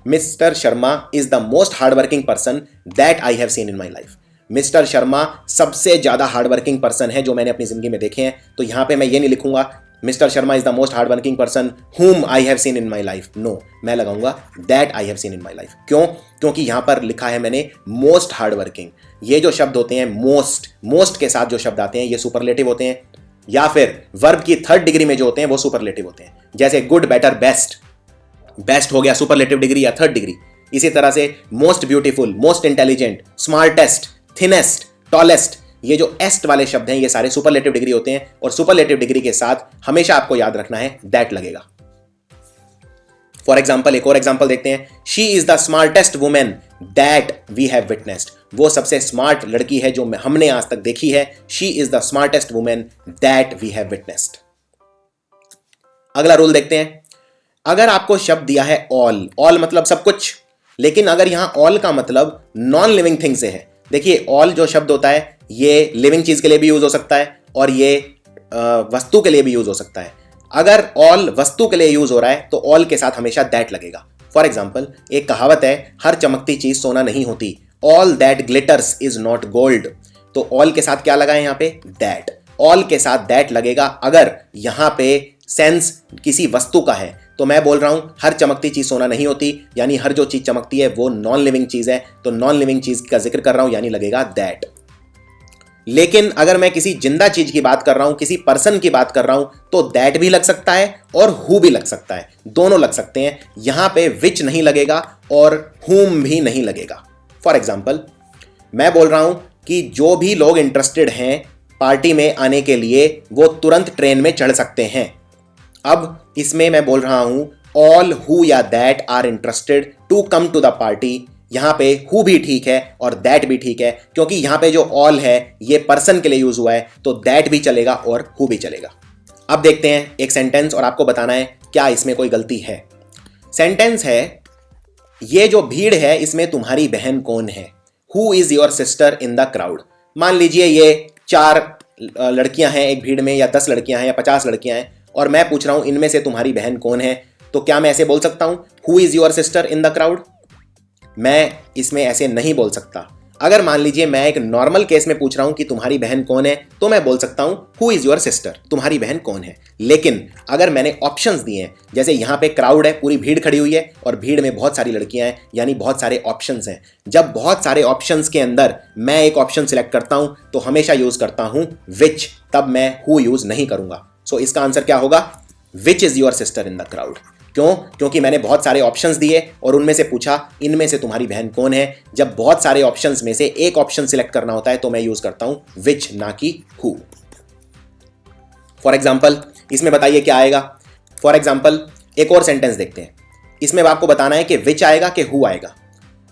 mister Sharma is the most hard working person that I have seen in my life. Mister Sharma सबसे ज्यादा हार्डवर्किंग पर्सन है जो मैंने अपनी जिंदगी में देखे हैं। तो यहां पे मैं ये नहीं लिखूंगा Mr Sharma is the most hardworking person whom I have seen in my life. No, मैं लगाऊंगा that I have seen in my life. क्यों? क्योंकि यहां पर लिखा है मैंने मोस्ट हार्डवर्किंग। ये जो शब्द होते हैं मोस्ट के साथ जो शब्द आते हैं ये सुपरलेटिव होते हैं, या फिर वर्ब की थर्ड डिग्री में जो होते हैं वो सुपरलेटिव होते हैं। जैसे गुड, बेटर, बेस्ट, बेस्ट हो गया सुपरलेटिव डिग्री या थर्ड डिग्री। इसी तरह से most beautiful, most intelligent, smartest, thinnest, tallest, ये जो एस्ट वाले शब्द हैं ये सारे सुपरलेटिव डिग्री होते हैं, और सुपरलेटिव डिग्री के साथ हमेशा आपको याद रखना है दैट लगेगा। फॉर एग्जाम्पल, एक और एग्जाम्पल देखते हैं। She is the smartest women that we have witnessed. वो सबसे स्मार्ट लड़की है जो हमने आज तक देखी है। She is the smartest women that we have witnessed. अगला रूल देखते हैं। अगर आपको शब्द दिया है ऑल मतलब सब कुछ, लेकिन अगर यहां ऑल का मतलब नॉन लिविंग थिंग से है। देखिए, ऑल जो शब्द होता है ये लिविंग चीज के लिए भी यूज हो सकता है और ये वस्तु के लिए भी यूज हो सकता है। अगर ऑल वस्तु के लिए यूज हो रहा है तो ऑल के साथ हमेशा दैट लगेगा। फॉर एग्जाम्पल, एक कहावत है, हर चमकती चीज सोना नहीं होती, all that glitters is not gold. तो ऑल के साथ क्या लगा है यहां पे? दैट। ऑल के साथ दैट लगेगा अगर यहां पे सेंस किसी वस्तु का है। तो मैं बोल रहा हूं हर चमकती चीज सोना नहीं होती, यानी हर जो चीज चमकती है वो नॉन लिविंग चीज है, तो नॉन लिविंग चीज का जिक्र कर रहा हूं यानी लगेगा दैट। लेकिन अगर मैं किसी जिंदा चीज की बात कर रहा हूं, किसी पर्सन की बात कर रहा हूं, तो दैट भी लग सकता है और हु भी लग सकता है, दोनों लग सकते हैं। यहां पे विच नहीं लगेगा और हुम भी नहीं लगेगा। फॉर एग्जाम्पल, मैं बोल रहा हूं कि जो भी लोग इंटरेस्टेड हैं पार्टी में आने के लिए वो तुरंत ट्रेन में चढ़ सकते हैं। अब इसमें मैं बोल रहा हूं ऑल हु या that are interested to come to the party. यहां पे हु भी ठीक है और दैट भी ठीक है, क्योंकि यहां पे जो ऑल है ये पर्सन के लिए यूज हुआ है, तो दैट भी चलेगा और हु भी चलेगा। अब देखते हैं एक सेंटेंस और आपको बताना है क्या इसमें कोई गलती है। सेंटेंस है, ये जो भीड़ है इसमें तुम्हारी बहन कौन है? Who is your sister in the crowd. मान लीजिए ये 4 लड़कियां हैं एक भीड़ में, या 10 लड़कियां हैं या 50 लड़कियां हैं, और मैं पूछ रहा हूं इनमें से तुम्हारी बहन कौन है। तो क्या मैं ऐसे बोल सकता हूं who is your sister in the crowd? मैं इसमें ऐसे नहीं बोल सकता। अगर मान लीजिए मैं एक नॉर्मल केस में पूछ रहा हूं कि तुम्हारी बहन कौन है, तो मैं बोल सकता हूं हु इज योर सिस्टर, तुम्हारी बहन कौन है। लेकिन अगर मैंने ऑप्शंस दिए हैं, जैसे यहां पे क्राउड है, पूरी भीड़ खड़ी हुई है और भीड़ में बहुत सारी लड़कियां हैं, यानी बहुत सारे ऑप्शंस हैं। जब बहुत सारे ऑप्शंस के अंदर मैं एक ऑप्शन सिलेक्ट करता हूं तो हमेशा यूज करता हूं विच, तब मैं हु यूज नहीं करूंगा। सो इसका आंसर क्या होगा? Which is your sister in the crowd. क्यों? क्योंकि मैंने बहुत सारे ऑप्शंस दिए और उनमें से पूछा इनमें से तुम्हारी बहन कौन है। जब बहुत सारे ऑप्शंस में से एक ऑप्शन सिलेक्ट करना होता है तो मैं यूज करता हूं विच, ना कि हु। फॉर एग्जाम्पल, इसमें बताइए क्या आएगा। फॉर एग्जाम्पल, एक और सेंटेंस देखते हैं। इसमें आपको बताना है कि विच आएगा कि हु आएगा।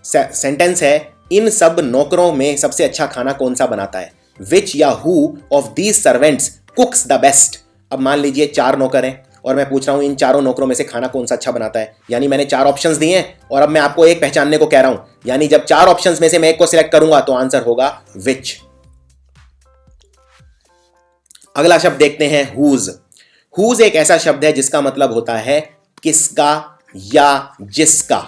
सेंटेंस है, इन सब नौकरों में सबसे अच्छा खाना कौन सा बनाता है? विच या who of these servants कुक्स the best. अब मान लीजिए 4 नौकर हैं और मैं पूछ रहा हूं इन चारों नौकरों में से खाना कौन सा अच्छा बनाता है। यानी मैंने 4 ऑप्शंस दिए हैं और अब मैं आपको एक पहचानने को कह रहा हूं, यानी जब 4 ऑप्शंस में से मैं एक को सिलेक्ट करूंगा तो आंसर होगा विच। अगला शब्द देखते हैं हुज। हुज एक ऐसा शब्द है जिसका मतलब होता है किसका या जिसका।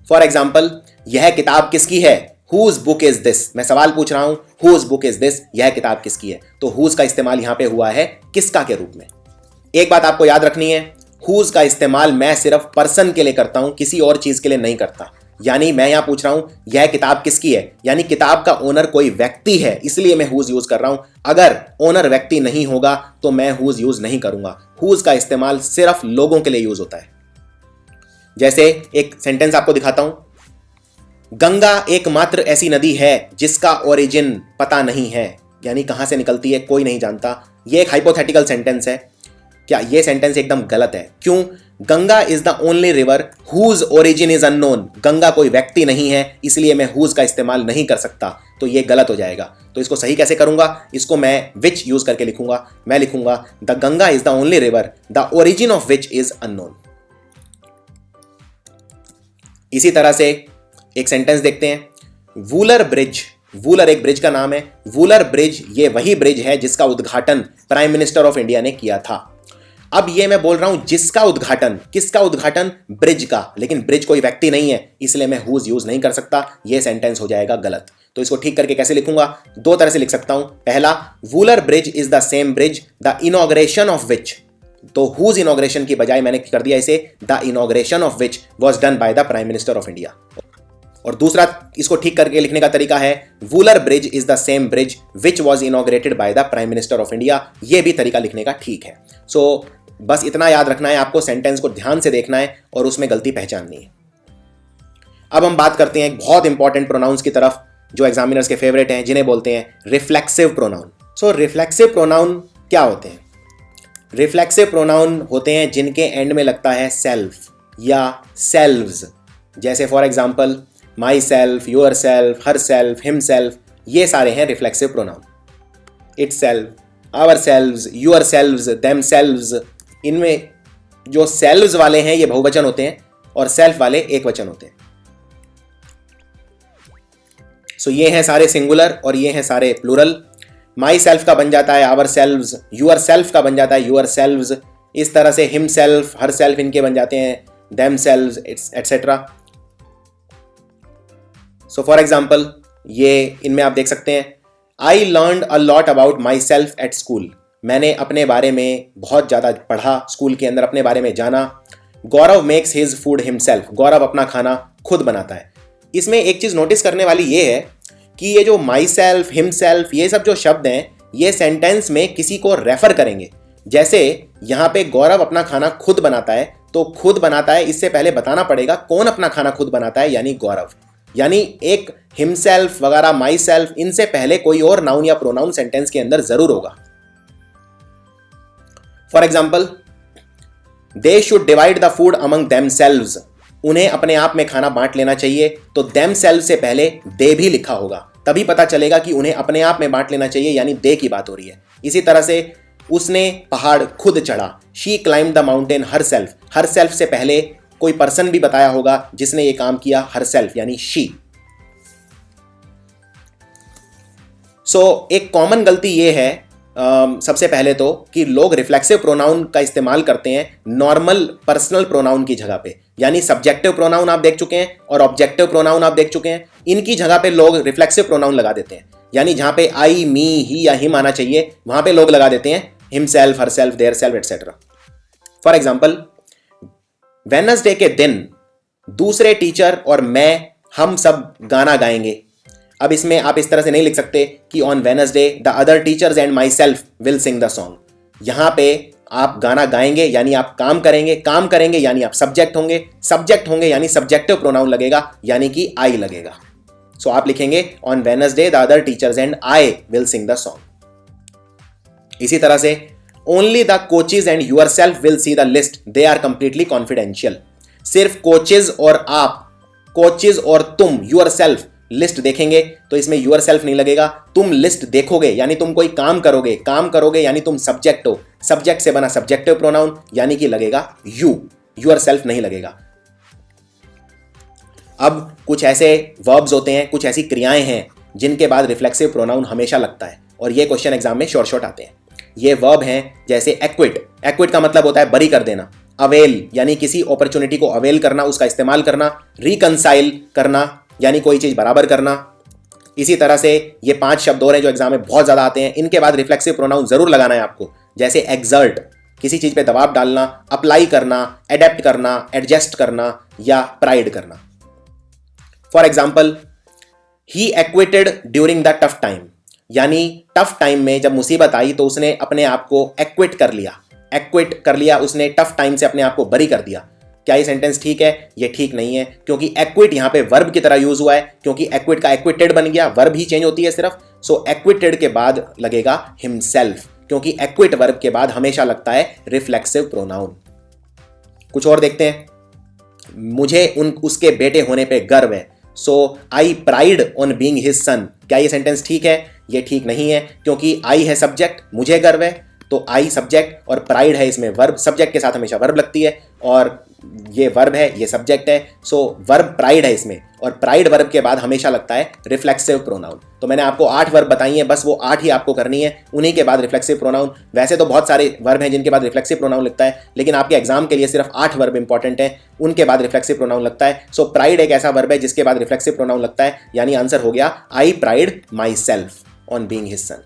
फॉर एग्जाम्पल, यह किताब किसकी है? Whose book is this? मैं सवाल पूछ रहा हूं Whose book is this? यह किताब किसकी है? तो whose का इस्तेमाल यहां पे हुआ है किसका के रूप में। एक बात आपको याद रखनी है, whose का इस्तेमाल मैं सिर्फ पर्सन के लिए करता हूं, किसी और चीज के लिए नहीं करता। यानी मैं यहां पूछ रहा हूं यह किताब किसकी है, यानी किताब का ओनर कोई व्यक्ति है, इसलिए मैं whose यूज कर रहा हूं। अगर ओनर व्यक्ति नहीं होगा तो मैं whose यूज नहीं करूंगा। whose का इस्तेमाल सिर्फ लोगों के लिए यूज होता है। जैसे एक सेंटेंस आपको दिखाता हूं, गंगा एकमात्र ऐसी नदी है जिसका ओरिजिन पता नहीं है, यानी कहां से निकलती है कोई नहीं जानता। यह एक हाइपोथेटिकल सेंटेंस है। क्या यह सेंटेंस एकदम गलत है? क्यों? Ganga is the only river whose origin is unknown. Ganga कोई व्यक्ति नहीं है, इसलिए मैं हुज का इस्तेमाल नहीं कर सकता, तो यह गलत हो जाएगा। तो इसको सही कैसे करूंगा? इसको मैं विच यूज करके लिखूंगा। मैं लिखूंगा the Ganga is the only river the origin of which is unknown. इसी तरह से एक सेंटेंस देखते हैं, वूलर ब्रिज। वूलर एक ब्रिज का नाम है। वूलर ब्रिज ये वही ब्रिज है जिसका उद्घाटन प्राइम मिनिस्टर ऑफ इंडिया ने किया था। अब ये मैं बोल रहा हूं जिसका उद्घाटन, किसका उद्घाटन? ब्रिज का। लेकिन ब्रिज कोई व्यक्ति नहीं है, इसलिए मैं हुज यूज नहीं कर सकता, यह सेंटेंस हो जाएगा गलत। तो इसको ठीक करके कैसे लिखूंगा? दो तरह से लिख सकता हूं। पहला, Wular bridge is the same bridge the inauguration of which, तो हुज इनॉग्रेशन की बजाय मैंने कर दिया इसे the inauguration of which was done by the prime minister of India. और दूसरा इसको ठीक करके लिखने का तरीका है Wular bridge is the same bridge which was inaugurated by the prime minister of India. यह भी तरीका लिखने का ठीक है। सो बस इतना याद रखना है आपको, सेंटेंस को ध्यान से देखना है और उसमें गलती पहचाननी है। अब हम बात करते हैं एक बहुत इंपॉर्टेंट प्रोनाउंस की तरफ जो एग्जामिनर्स के फेवरेट हैं, जिन्हें बोलते हैं रिफ्लेक्सिव प्रोनाउन। सो रिफ्लेक्सिव प्रोनाउन क्या होते हैं? रिफ्लेक्सिव प्रोनाउन होते हैं जिनके एंड में लगता है सेल्फ या सेल्व्स, जैसे for example myself, yourself, herself, himself, ये सारे हैं reflexive pronoun. Itself, ourselves, yourselves, themselves, इनमें जो सेल्व्स वाले हैं ये बहुवचन होते हैं और सेल्फ वाले एक वचन होते हैं। सो ये हैं सारे सिंगुलर और ये हैं सारे प्लूरल। माई सेल्फ का बन जाता है आवर सेल्व्स, यूअर सेल्फ का बन जाता है यूअर सेल्व्स, इस तरह से हिम सेल्फ, हर सेल्फ इनके बन जाते हैं them selves etcetera. So for example ये इनमें आप देख सकते हैं I learned a lot about my self at school, मैंने अपने बारे में बहुत ज़्यादा पढ़ा स्कूल के अंदर, अपने बारे में जाना। गौरव मेक्स हिज फूड हिमसेल्फ, गौरव अपना खाना खुद बनाता है। इसमें एक चीज़ नोटिस करने वाली ये है कि ये जो माई सेल्फ, हिम सेल्फ, ये सब जो शब्द हैं ये सेंटेंस में किसी को रेफर करेंगे। जैसे यहाँ पे गौरव अपना खाना खुद बनाता है, तो खुद बनाता है इससे पहले बताना पड़ेगा कौन अपना खाना खुद बनाता है, यानी गौरव। यानी एक हिमसेल्फ वगैरह, माई सेल्फ, इनसे पहले कोई और नाउन या प्रोनाउन सेंटेंस के अंदर जरूर होगा। For example they should divide the food among them selves, उन्हें अपने आप में खाना बांट लेना चाहिए, तो देम सेल्व से पहले दे भी लिखा होगा, तभी पता चलेगा कि उन्हें अपने आप में बांट लेना चाहिए, यानी दे की बात हो रही है। इसी तरह से उसने पहाड़ खुद चढ़ा, she climb the mountain her self, her self से पहले कोई पर्सन भी बताया होगा जिसने ये काम किया, हर सेल्फ यानी शी। सो एक कॉमन गलती ये है सबसे पहले तो कि लोग रिफ्लेक्सिव प्रोनाउन का इस्तेमाल करते हैं नॉर्मल पर्सनल प्रोनाउन की जगह पे, यानी सब्जेक्टिव प्रोनाउन आप देख चुके हैं और ऑब्जेक्टिव प्रोनाउन आप देख चुके हैं, इनकी जगह पे लोग रिफ्लेक्सिव प्रोनाउन लगा देते हैं। यानी जहां पे आई, मी, ही या हिम आना चाहिए वहां पे लोग लगा देते हैं him self, her self, their self etcetera. For example Wednesday के दिन दूसरे टीचर और मैं, हम सब गाना गाएंगे। अब इसमें आप इस तरह से नहीं लिख सकते कि on Wednesday the other teachers and my self will sing the song. यहां पे आप गाना गाएंगे यानी आप काम करेंगे, काम करेंगे यानी आप सब्जेक्ट होंगे, सब्जेक्ट होंगे यानी सब्जेक्टिव प्रोनाउन लगेगा, यानी कि आई लगेगा। सो आप लिखेंगे on Wednesday the other teachers and I will sing the song. इसी तरह से only the coaches and yourself will see the list, they are completely confidential. सिर्फ कोचेज और आप, कोचेज और तुम, यूर सेल्फ लिस्ट देखेंगे, तो इसमें यूर सेल्फ नहीं लगेगा, तुम लिस्ट देखोगे यानी तुम कोई काम करोगे, काम करोगे यानी तुम सब्जेक्ट हो, सब्जेक्ट से बना सब्जेक्टिव प्रोनाउन यानी कि लगेगा यू, यूर सेल्फ नहीं लगेगा। अब कुछ ऐसे वर्ब्स होते हैं, कुछ ऐसी क्रियाएं हैं जिनके बाद रिफ्लेक्सिव प्रोनाउन हमेशा लगता है और ये क्वेश्चन एग्जाम में शॉर्ट आते हैं। ये वर्ब हैं जैसे एक्विट, एक्विट का मतलब होता है बरी कर देना। अवेल यानी किसी अपॉर्चुनिटी को अवेल करना, उसका इस्तेमाल करना। रिकंसाइल करना यानी कोई चीज बराबर करना। इसी तरह से ये 5 शब्द और हैं जो एग्जाम में बहुत ज्यादा आते हैं, इनके बाद रिफ्लेक्सिव प्रोनाउन जरूर लगाना है आपको, जैसे एक्सर्ट किसी चीज पे दबाव डालना, अप्लाई करना, एडेप्ट करना, एडजस्ट करना या प्राइड करना। For example he acquitted during the tough time, यानी टफ टाइम में जब मुसीबत आई तो उसने अपने आप को एक्विट कर लिया, एक्विट कर लिया उसने, टफ टाइम से अपने आप को बरी कर दिया। क्या ये सेंटेंस ठीक है? ये ठीक नहीं है, क्योंकि एक्विट यहां पे वर्ब की तरह यूज हुआ है, क्योंकि एक्विट का एक्विटेड बन गया, वर्ब ही चेंज होती है सिर्फ। सो एक्विटेड के बाद लगेगा हिमसेल्फ, क्योंकि एक्विट वर्ब के बाद हमेशा लगता है रिफ्लेक्सिव प्रोनाउन। कुछ और देखते हैं। मुझे उसके बेटे होने पे गर्व है, so I pride on being his son. क्या ये सेंटेंस ठीक है? ये ठीक नहीं है, क्योंकि आई है सब्जेक्ट, मुझे गर्व है, तो आई सब्जेक्ट और प्राइड है इसमें वर्ब, सब्जेक्ट के साथ हमेशा वर्ब लगती है और ये वर्ब है, ये सब्जेक्ट है, सो वर्ब प्राइड है इसमें और प्राइड वर्ब के बाद हमेशा लगता है रिफ्लेक्सिव प्रोनाउन। तो मैंने आपको 8 वर्ब बताई हैं, बस वो 8 ही आपको करनी है, उन्हीं के बाद रिफ्लेक्सिव प्रोनाउन। वैसे तो बहुत सारे वर्ब हैं जिनके बाद रिफ्लेक्सिव प्रोनाउन लगता है, लेकिन आपके एग्जाम के लिए सिर्फ 8 वर्ब इंपॉर्टेंट हैं, उनके बाद रिफ्लेक्सिव प्रोनाउन लगता है। सो प्राइड एक ऐसा वर्ब है जिसके बाद रिफ्लेक्सिव प्रोनाउन लगता है, यानी आंसर हो गया I pride myself on being his son.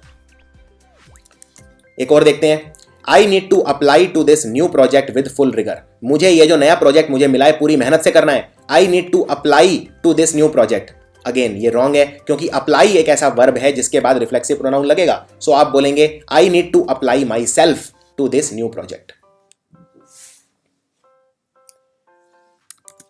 एक और देखते हैं, I need to apply to this new project with full rigour. मुझे ये जो नया प्रोजेक्ट मुझे मिला है पूरी मेहनत से करना है। I need to apply to this new project. Again ये रॉन्ग है, क्योंकि अप्लाई एक ऐसा वर्ब है जिसके बाद रिफ्लेक्सिव प्रोनाउन लगेगा। सो आप बोलेंगे I need to apply myself to this new project.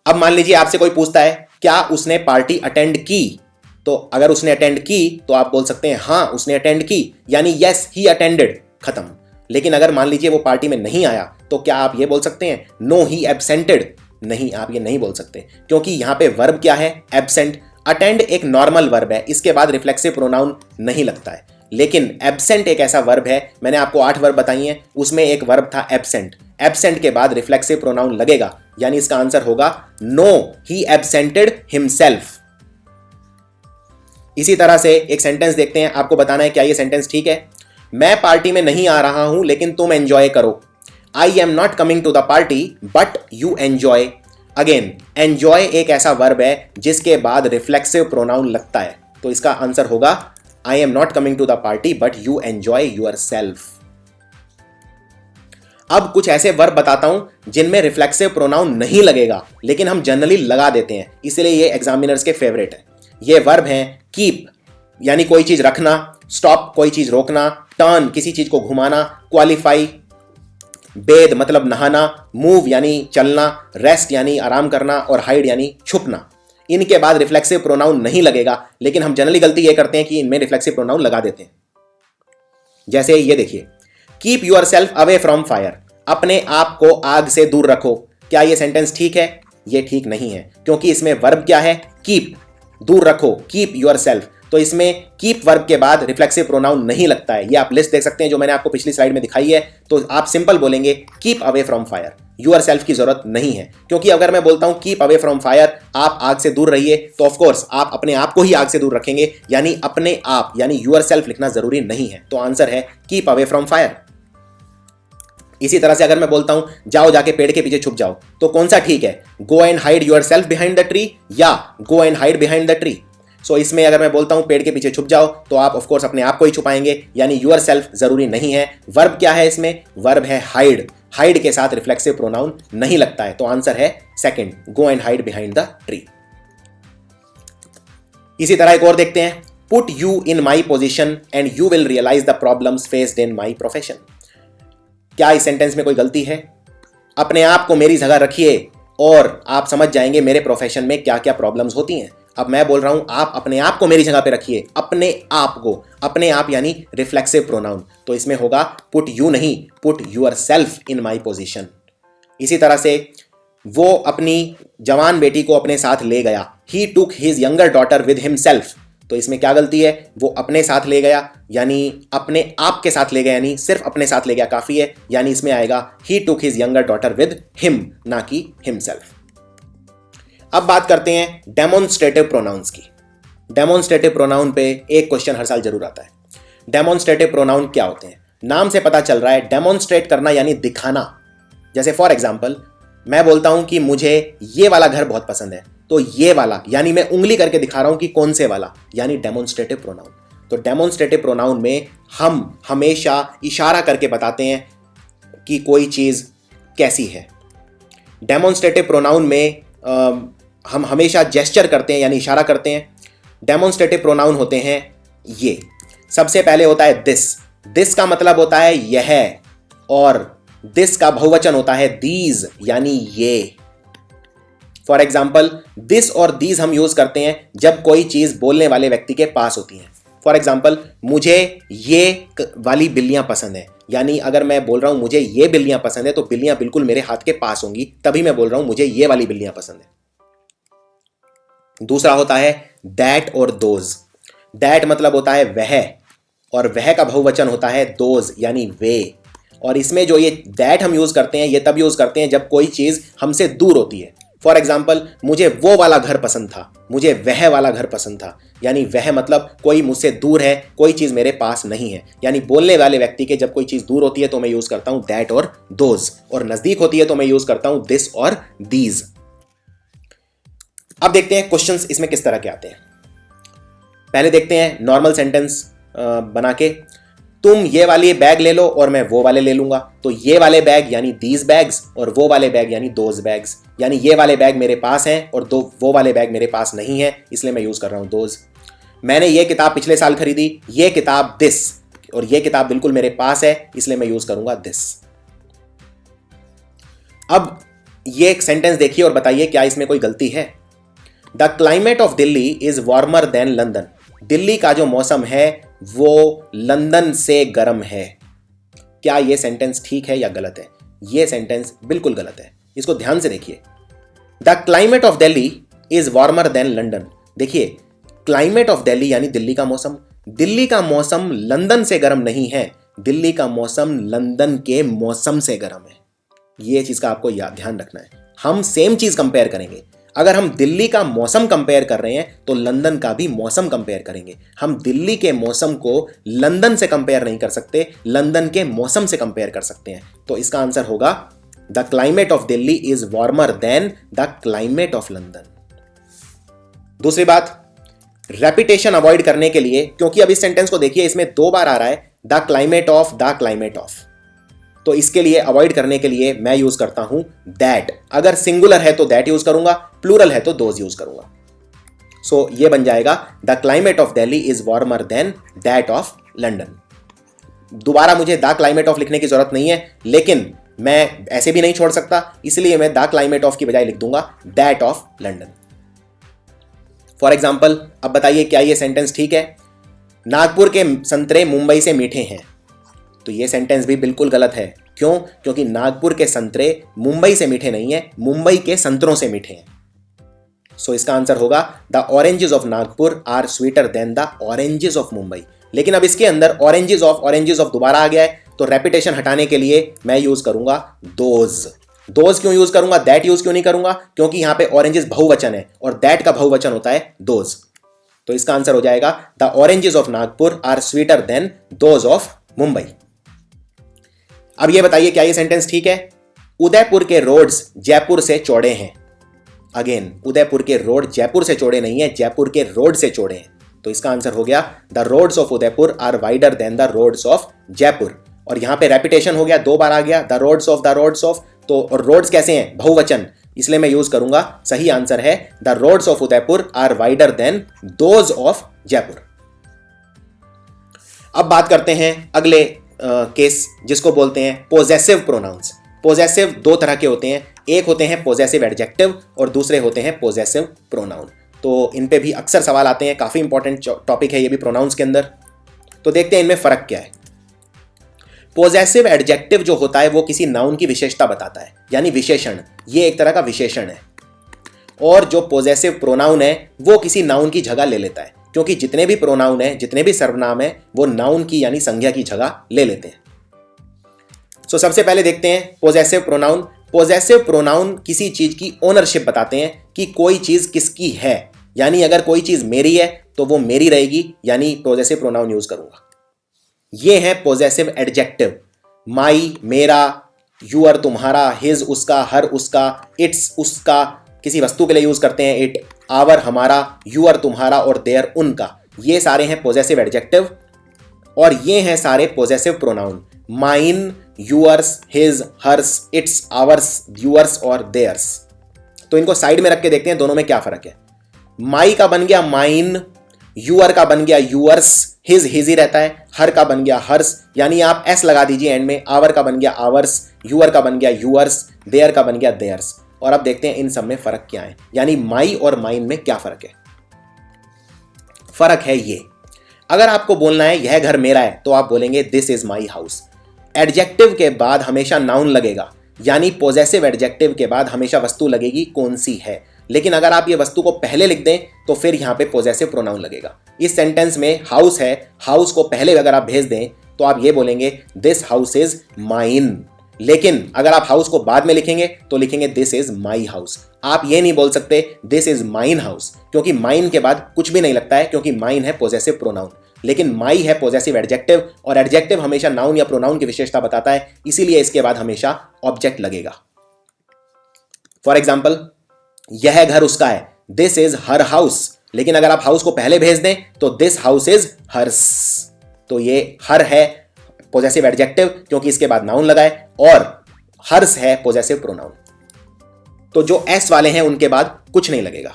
अब मान लीजिए आपसे कोई पूछता है क्या उसने पार्टी अटेंड की, तो अगर उसने अटेंड की तो आप बोल सकते हैं हाँ उसने अटेंड की, यानी यस ही अटेंडेड, खत्म। लेकिन अगर मान लीजिए वो पार्टी में नहीं आया तो क्या आप ये बोल सकते हैं नो ही एब्सेंटेड? नहीं, आप ये नहीं बोल सकते, क्योंकि यहां पे वर्ब क्या है? एब्सेंट। अटेंड एक नॉर्मल वर्ब है, इसके बाद रिफ्लेक्सिव प्रोनाउन नहीं लगता है। लेकिन एब्सेंट एक ऐसा वर्ब है, मैंने आपको 8 वर्ब बताई हैं, उसमें एक वर्ब था एब्सेंट। एब्सेंट के बाद रिफ्लेक्सिव प्रोनाउन लगेगा, यानी इसका आंसर होगा नो ही एब्सेंटेड हिमसेल्फ। इसी तरह से एक सेंटेंस देखते हैं, आपको बताना है क्या ये सेंटेंस ठीक है। मैं पार्टी में नहीं आ रहा हूं लेकिन तुम एंजॉय करो। I am not coming to the party but you enjoy. Again enjoy एक ऐसा वर्ब है जिसके बाद रिफ्लेक्सिव प्रोनाउन लगता है, तो इसका आंसर होगा I am not coming to the party but you enjoy yourself. अब कुछ ऐसे वर्ब बताता हूं जिनमें रिफ्लेक्सिव प्रोनाउन नहीं लगेगा, लेकिन हम जनरली लगा देते हैं, इसलिए ये एग्जामिनर्स के फेवरेट है। ये वर्ब हैं कीप यानी कोई चीज रखना, स्टॉप कोई चीज रोकना, टर्न किसी चीज को घुमाना, क्वालिफाई बेद मतलब नहाना, मूव यानी चलना, रेस्ट यानी आराम करना, और हाइड यानी छुपना। इनके बाद रिफ्लेक्सिव प्रोनाउन नहीं लगेगा, लेकिन हम जनरली गलती ये करते हैं कि इनमें रिफ्लेक्सिव प्रोनाउन लगा देते हैं। जैसे ये देखिए, keep yourself away from fire, अपने आप को आग से दूर रखो। क्या ये सेंटेंस ठीक है? ये ठीक नहीं है, क्योंकि इसमें वर्ब क्या है? कीप, दूर रखो, कीप यूर सेल्फ। तो इसमें कीप वर्ब के बाद रिफ्लेक्सिव प्रोनाउन नहीं लगता है। ये आप लिस्ट देख सकते हैं जो मैंने आपको पिछली स्लाइड में दिखाई है। तो आप सिंपल बोलेंगे keep away from fire, yourself की जरूरत नहीं है, क्योंकि अगर मैं बोलता हूं कीप अवे फ्रॉम फायर, आप आग से दूर रहिए, तो ऑफकोर्स आप अपने आप को ही आग से दूर रखेंगे, यानी अपने आप यानी यूर सेल्फ लिखना जरूरी नहीं है। तो आंसर है कीप अवे फ्रॉम फायर। इसी तरह से अगर मैं बोलता हूं जाओ जाके पेड़ के पीछे छुप जाओ, तो कौन सा ठीक है? Go and hide yourself behind the tree या go and hide behind the tree? So इसमें अगर मैं बोलता हूं पेड़ के पीछे छुप जाओ, तो आप ऑफ कोर्स अपने आप को ही छुपाएंगे, यानी यूर सेल्फ जरूरी नहीं है। वर्ब क्या है इसमें? वर्ब है हाइड। हाइड के साथ रिफ्लेक्सिव प्रोनाउन नहीं लगता है, तो आंसर है second, go and hide behind the tree. इसी तरह एक और देखते हैं, put you in my position and you will realize the problems faced in my profession. क्या इस सेंटेंस में कोई गलती है? अपने आप को मेरी जगह रखिए और आप समझ जाएंगे मेरे प्रोफेशन में क्या क्या प्रॉब्लम्स होती हैं। अब मैं बोल रहा हूं आप अपने आप को मेरी जगह पे रखिए, अपने आप को, अपने आप यानी रिफ्लेक्सिव प्रोनाउन, तो इसमें होगा पुट यू नहीं, put yourself in my position. इसी तरह से वो अपनी जवान बेटी को अपने साथ ले गया, he took his younger daughter with himself. तो इसमें क्या गलती है? वो अपने साथ ले गया, यानी अपने आप के साथ ले गया, यानी सिर्फ अपने साथ ले गया काफी है, यानी इसमें आएगा he took his younger daughter with him, ना कि हिमसेल्फ। अब बात करते हैं डेमोन्स्ट्रेटिव प्रोनाउंस की। डेमोन्स्ट्रेटिव प्रोनाउन पे एक क्वेश्चन हर साल जरूर आता है। डेमोन्स्ट्रेटिव प्रोनाउन क्या होते हैं? नाम से पता चल रहा है डेमोन्स्ट्रेट करना यानी दिखाना। जैसे फॉर एग्जाम्पल मैं बोलता हूं कि मुझे ये वाला घर बहुत पसंद है, तो ये वाला यानी मैं उंगली करके दिखा रहा हूं कि कौन से वाला, यानी डेमोन्स्ट्रेटिव प्रोनाउन। तो डेमोन्स्ट्रेटिव प्रोनाउन में हम हमेशा इशारा करके बताते हैं कि कोई चीज कैसी है। डेमोन्स्ट्रेटिव प्रोनाउन में हम हमेशा जेस्चर करते हैं यानी इशारा करते हैं। डेमोन्स्ट्रेटिव प्रोनाउन होते हैं ये। सबसे पहले होता है दिस। दिस का मतलब होता है यह, और दिस का बहुवचन होता है दीज यानी ये। फॉर एग्जाम्पल दिस और दीज हम यूज करते हैं जब कोई चीज बोलने वाले व्यक्ति के पास होती है। फॉर एग्जाम्पल मुझे ये वाली बिल्लियां पसंद है, यानी अगर मैं बोल रहा हूं मुझे ये बिल्लियां पसंद है, तो बिल्लियां बिल्कुल मेरे हाथ के पास होंगी, तभी मैं बोल रहा हूं मुझे ये वाली बिल्लियां पसंद है। दूसरा होता है दैट और दोज। दैट मतलब होता है वह, और वह का बहुवचन होता है दोज यानी वे। और इसमें जो ये दैट हम यूज करते हैं, ये तब यूज करते हैं जब कोई चीज हमसे दूर होती है। फॉर एग्जाम्पल, मुझे वो वाला घर पसंद था, मुझे वह वाला घर पसंद था, यानी वह मतलब कोई मुझसे दूर है, कोई चीज मेरे पास नहीं है। यानी बोलने वाले व्यक्ति के जब कोई चीज दूर होती है तो मैं यूज करता हूं दैट और दोज, और नजदीक होती है तो मैं यूज करता हूं दिस और दीज। अब देखते हैं क्वेश्चंस इसमें किस तरह के आते हैं। पहले देखते हैं नॉर्मल सेंटेंस बना के, तुम ये वाली बैग ले लो और मैं वो वाले ले लूंगा। तो ये वाले बैग यानी दीज बैग्स, और वो वाले बैग यानी दोज बैग्स, यानी ये वाले बैग मेरे पास हैं और वो वाले बैग मेरे पास नहीं है, इसलिए मैं यूज कर रहा हूं दोज। मैंने ये किताब पिछले साल खरीदी, ये किताब दिस, और ये किताब बिल्कुल मेरे पास है, इसलिए मैं यूज करूंगा दिस। अब ये एक सेंटेंस देखिए और बताइए क्या इसमें कोई गलती है। The climate of Delhi is warmer than London. Delhi का जो मौसम है वो लंदन से गर्म है। क्या यह सेंटेंस ठीक है या गलत है? यह सेंटेंस बिल्कुल गलत है, इसको ध्यान से देखिए। The climate of Delhi is warmer than London. देखिए, क्लाइमेट ऑफ दिल्ली यानी दिल्ली का मौसम, दिल्ली का मौसम लंदन से गर्म नहीं है, दिल्ली का मौसम लंदन के मौसम से गर्म है। यह चीज का आपको ध्यान रखना है। हम सेम चीज कंपेयर करेंगे। अगर हम दिल्ली का मौसम कंपेयर कर रहे हैं तो लंदन का भी मौसम कंपेयर करेंगे। हम दिल्ली के मौसम को लंदन से कंपेयर नहीं कर सकते, लंदन के मौसम से कंपेयर कर सकते हैं। तो इसका आंसर होगा the climate of Delhi is warmer than the climate of London. दूसरी बात, रेपिटेशन अवॉइड करने के लिए, क्योंकि अब इस सेंटेंस को देखिए, इसमें 2 बार आ रहा है the climate of, the climate of. तो इसके लिए अवॉइड करने के लिए मैं यूज करता हूं दैट। अगर सिंगुलर है तो दैट यूज करूंगा, प्लूरल है तो दोज यूज करूंगा। सो ये बन जाएगा the climate of Delhi is warmer than that of London. दोबारा मुझे द क्लाइमेट ऑफ लिखने की जरूरत नहीं है, लेकिन मैं ऐसे भी नहीं छोड़ सकता, इसलिए मैं द क्लाइमेट ऑफ की बजाय लिख दूंगा that of London. For example, अब बताइए क्या यह सेंटेंस ठीक है? नागपुर के संतरे मुंबई से मीठे हैं। तो यह सेंटेंस भी बिल्कुल गलत है। क्यों? क्योंकि नागपुर के संतरे मुंबई से मीठे नहीं है, मुंबई के संतरों से मीठे हैं। सो इसका आंसर होगा the oranges of Nagpur are sweeter than the oranges of Mumbai. लेकिन अब इसके अंदर ऑरेंजेस ऑफ दोबारा आ गया है, तो रेपिटेशन हटाने के लिए मैं यूज करूंगा दोज। दोज क्यों यूज करूंगा, दैट यूज क्यों नहीं करूंगा? क्योंकि यहां पे ऑरेंजेस बहुवचन है और दैट का बहुवचन होता है दोज। तो इसका आंसर हो जाएगा the oranges of Nagpur are sweeter than those of Mumbai. अब ये बताइए क्या ये सेंटेंस ठीक है? उदयपुर के रोड्स जयपुर से चौड़े हैं। अगेन, उदयपुर के रोड जयपुर से चौड़े नहीं है, जयपुर के रोड से चौड़े हैं। तो इसका आंसर हो गया the roads of Udaipur are wider than the roads of Jaipur. और यहां पे रेपिटेशन हो गया, 2 बार आ गया द रोड्स ऑफ। तो रोड्स कैसे हैं? बहुवचन, इसलिए मैं यूज करूंगा, सही आंसर है the roads of Udaipur are wider than those of Jaipur. अब बात करते हैं अगले केस, जिसको बोलते हैं पोजेसिव प्रोनाउंस। पोजेसिव 2 तरह के होते हैं, एक होते हैं पोजेसिव एडजेक्टिव और दूसरे होते हैं पोजेसिव प्रोनाउन। तो इन पे भी अक्सर सवाल आते हैं, काफी इंपॉर्टेंट टॉपिक है ये भी प्रोनाउंस के अंदर। तो देखते हैं इनमें फर्क क्या है। पोजेसिव एडजेक्टिव जो होता है वो किसी नाउन की विशेषता बताता है, यानी विशेषण, ये एक तरह का विशेषण है। और जो पोजेसिव प्रोनाउन है वो किसी नाउन की जगह ले लेता है, क्योंकि जितने भी प्रोनाउन है, जितने भी सर्वनाम है, वो नाउन की यानी संज्ञा की जगह ले लेते हैं। सो सबसे पहले देखते हैं पोजेसिव प्रोनाउन। पोजेसिव प्रोनाउन किसी चीज की ओनरशिप बताते हैं कि कोई चीज किसकी है, यानी अगर कोई चीज मेरी है तो वो मेरी रहेगी, यानी पोजेसिव प्रोनाउन यूज करूंगा। ये है पोजेसिव एडजेक्टिव, माई मेरा, यूअर तुम्हारा, हिज उसका, हर उसका, इट्स उसका, किसी वस्तु के लिए यूज करते हैं इट, आवर हमारा, यूअर तुम्हारा और देयर उनका। ये सारे हैं पोजेसिव एडजेक्टिव और ये हैं सारे possessive pronoun, mine, yours, his, hers, its, ours, yours और देयर्स। तो इनको साइड में रख के देखते हैं दोनों में क्या फर्क है। माई का बन गया माइन, यूअर का बन गया यूअर्स, हिज ही रहता है, हर का बन गया हर्स, यानी आप एस लगा दीजिए एंड में, आवर का बन गया आवर्स, यूअर का बन गया यूअर्स, देयर का बन गया देयर्स। और अब देखते हैं इन सब में फर्क क्या है, यानी माई और माइन में क्या फर्क है। फर्क है ये, अगर आपको बोलना है यह घर मेरा है तो आप बोलेंगे this is my house. Adjective के बाद हमेशा नाउन लगेगा, यानी पोजेसिव एडजेक्टिव के बाद हमेशा वस्तु लगेगी कौन सी है। लेकिन अगर आप ये वस्तु को पहले लिख दें तो फिर यहां पे पोजेसिव प्रोनाउन लगेगा। इस सेंटेंस में हाउस है, हाउस को पहले अगर आप भेज दें तो आप ये बोलेंगे दिस हाउस इज माइन। लेकिन अगर आप हाउस को बाद में लिखेंगे तो लिखेंगे दिस इज माई हाउस। आप ये नहीं बोल सकते दिस इज माइन हाउस, क्योंकि माइन के बाद कुछ भी नहीं लगता है, क्योंकि माइन है पॉजेसिव प्रोनाउन। लेकिन माई है पॉजेसिव एडजेक्टिव, और एडजेक्टिव हमेशा नाउन या प्रोनाउन की विशेषता बताता है, इसीलिए इसके बाद हमेशा ऑब्जेक्ट लगेगा। फॉर एग्जाम्पल, यह घर उसका है, दिस इज हर हाउस। लेकिन अगर आप हाउस को पहले भेज दें तो दिस हाउस इज हर्स, तो ये हर है पॉजेसिव एडजेक्टिव क्योंकि इसके बाद नाउन लगा है, और हर्स है पॉजेसिव प्रोनाउन। तो जो एस वाले हैं उनके बाद कुछ नहीं लगेगा।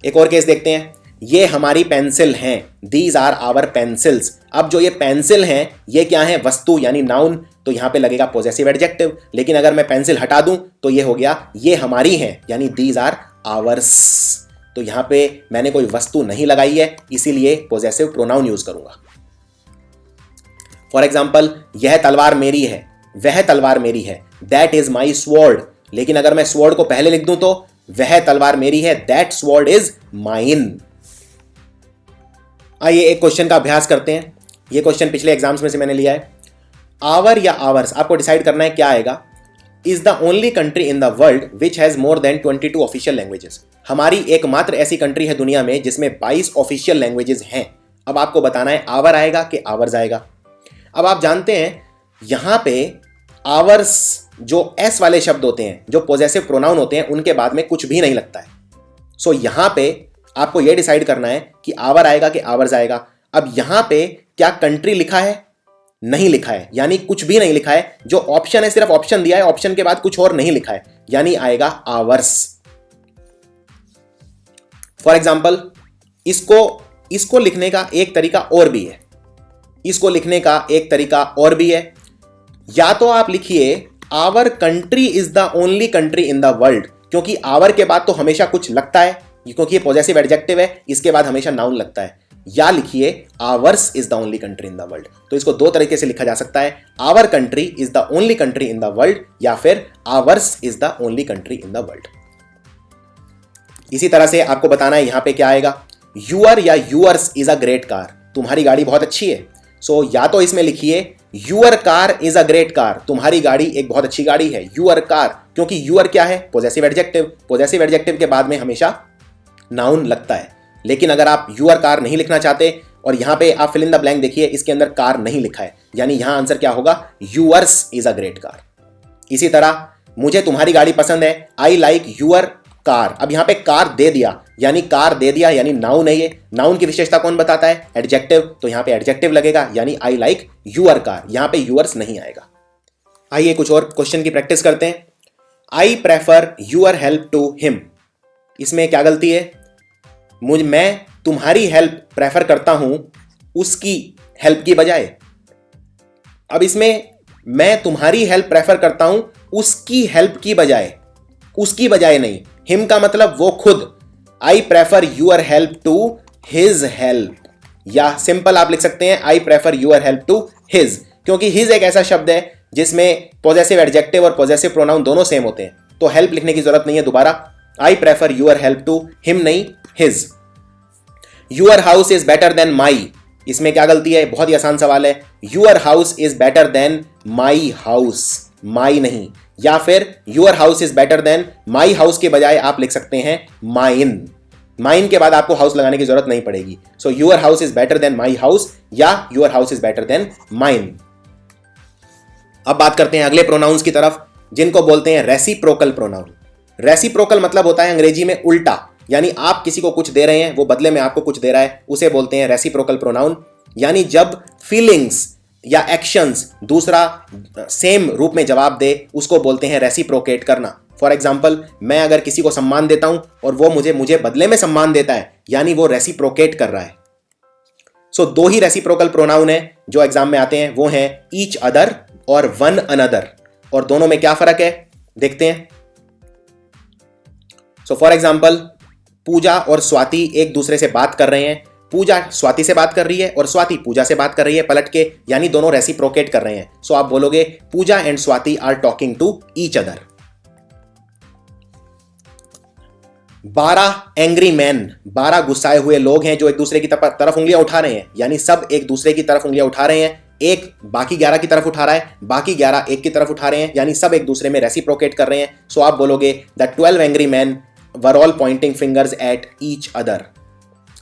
एक और केस देखते हैं, ये हमारी पेंसिल हैं, दीज आर आवर पेंसिल्स। अब जो ये पेंसिल हैं ये क्या है, वस्तु यानी नाउन, तो यहां पे लगेगा पॉजेसिव एडजेक्टिव। लेकिन अगर मैं पेंसिल हटा दूं तो ये हो गया ये हमारी हैं, यानी दीज आर आवर्स। तो यहां पे मैंने कोई वस्तु नहीं लगाई है, इसीलिए पॉजेसिव प्रोनाउन यूज करूंगा। फॉर एग्जाम्पल, यह तलवार मेरी है, वह तलवार मेरी है, दैट इज माई स्वॉर्ड। लेकिन अगर मैं स्वॉर्ड को पहले लिख दूं तो वह तलवार मेरी है, दैट स्वॉर्ड इज माइन। आइए एक क्वेश्चन का अभ्यास करते हैं। ये क्वेश्चन पिछले एग्जाम्स में से मैंने लिया है। आवर या आवर्स, आपको डिसाइड करना है क्या आएगा। Is the only country in the world which has more than 22 official languages. हमारी एकमात्र ऐसी कंट्री है दुनिया में जिसमें 22 ऑफिशियल लैंग्वेजेस हैं। अब आपको बताना है आवर आएगा कि आवर्स आएगा। अब आप जानते हैं यहां पे आवर्स जो एस वाले शब्द होते हैं, जो पॉजेसिव प्रोनाउन होते हैं, उनके बाद में कुछ भी नहीं लगता है। सो यहां पे आपको यह डिसाइड करना है कि आवर आएगा कि आवर्स आएगा। अब यहां पे क्या कंट्री लिखा है, नहीं लिखा है, यानी कुछ भी नहीं लिखा है। जो ऑप्शन है सिर्फ ऑप्शन दिया है, ऑप्शन के बाद कुछ और नहीं लिखा है, यानी आएगा आवर्स। फॉर एग्जाम्पल, इसको लिखने का एक तरीका और भी है, इसको लिखने का एक तरीका और भी है। या तो आप लिखिए our country is the only country in the world, क्योंकि आवर के बाद तो हमेशा कुछ लगता है, क्योंकि ये पॉजेसिव एडजेक्टिव है, इसके बाद हमेशा नाउन लगता है। या लिखिए ours is the only country in the world. तो इसको दो तरीके से लिखा जा सकता है, our country is the only country in the world, या फिर ours is the only country in the world. इसी तरह से आपको बताना है यहां पे क्या आएगा। यूअर या yours is a great car, तुम्हारी गाड़ी बहुत अच्छी है। सो या तो इसमें लिखिए your car is a great car, तुम्हारी गाड़ी एक बहुत अच्छी गाड़ी है, यूअर कार, क्योंकि यूअर क्या है, पॉजेसिव एडजेक्टिव। पॉजेसिव एडजेक्टिव के बाद में हमेशा नाउन लगता है। लेकिन अगर आप यूअर कार नहीं लिखना चाहते और यहां पे आप फिल इन द ब्लैंक देखिए, इसके अंदर कार नहीं लिखा है, यानी यहां आंसर क्या होगा, yours is a great car. इसी तरह मुझे तुम्हारी गाड़ी पसंद है, आई लाइक यूअर कार। अब यहां पे कार दे दिया, यानी कार दे दिया यानी नाउन है। ये नाउन की विशेषता कौन बताता है, एडजेक्टिव, तो यहां पे एडजेक्टिव लगेगा, यानी आई लाइक यूअर कार। यहां पे यूअर्स नहीं आएगा। आइए कुछ और क्वेश्चन की प्रैक्टिस करते हैं। I prefer your help to him, इसमें क्या गलती है, मैं तुम्हारी हेल्प प्रेफर करता हूं उसकी हेल्प की बजाय। अब इसमें मैं तुम्हारी हेल्प प्रेफर करता हूं उसकी हेल्प की बजाय, उसकी बजाय नहीं, हिम का मतलब वो खुद। I prefer your help to his help, या सिंपल आप लिख सकते हैं I prefer your help to his, क्योंकि हिज एक ऐसा शब्द है जिसमें पॉजेसिव एडजेक्टिव और पॉजेसिव प्रोनाउन दोनों सेम होते हैं, तो हेल्प लिखने की जरूरत नहीं है दोबारा। I prefer your help to him नहीं, his. Your house is better than my, इसमें क्या गलती है, बहुत ही आसान सवाल है। Your house is better than my house, my नहीं। या फिर your house is better than my house के बजाय आप लिख सकते हैं माइन। माइन के बाद आपको हाउस लगाने की जरूरत नहीं पड़ेगी। So your house is better than my house या your house is better than mine. अब बात करते हैं अगले प्रोनाउंस की तरफ, जिनको बोलते हैं रेसिप्रोकल प्रोनाउन। रेसिप्रोकल मतलब होता है अंग्रेजी में उल्टा, यानी आप किसी को कुछ दे रहे हैं, वो बदले में आपको कुछ दे रहा है, उसे बोलते हैं रेसिप्रोकल प्रोनाउन। यानी जब फीलिंग्स या एक्शंस दूसरा सेम रूप में जवाब दे, उसको बोलते हैं रेसिप्रोकेट करना। फॉर एग्जाम्पल, मैं अगर किसी को सम्मान देता हूं और वो मुझे बदले में सम्मान देता है, यानी वो रेसिप्रोकेट कर रहा है। सो दो ही रेसिप्रोकल प्रोनाउन है जो एग्जाम में आते हैं, वो हैं ईच अदर और वन अनदर। और दोनों में क्या फर्क है देखते हैं। सो फॉर एग्जाम्पल, पूजा और स्वाति एक दूसरे से बात कर रहे हैं, पूजा स्वाति से बात कर रही है और स्वाति पूजा से बात कर रही है पलट के, यानी दोनों रेसिप्रोकेट कर रहे हैं। सो आप बोलोगे Pooja and Swati are talking to each other. 12 angry man, 12 गुस्साए हुए लोग हैं जो एक दूसरे की तरफ उंगलियां उठा रहे हैं, यानी सब एक दूसरे की तरफ उंगलियां उठा रहे हैं। एक बाकी 11 की तरफ उठा रहा है, बाकी 11 एक की तरफ उठा रहे हैं, यानी सब एक दूसरे में रेसिप्रोकेट कर रहे हैं। सो आप बोलोगे the 12 angry man were all Poynting fingers at each other.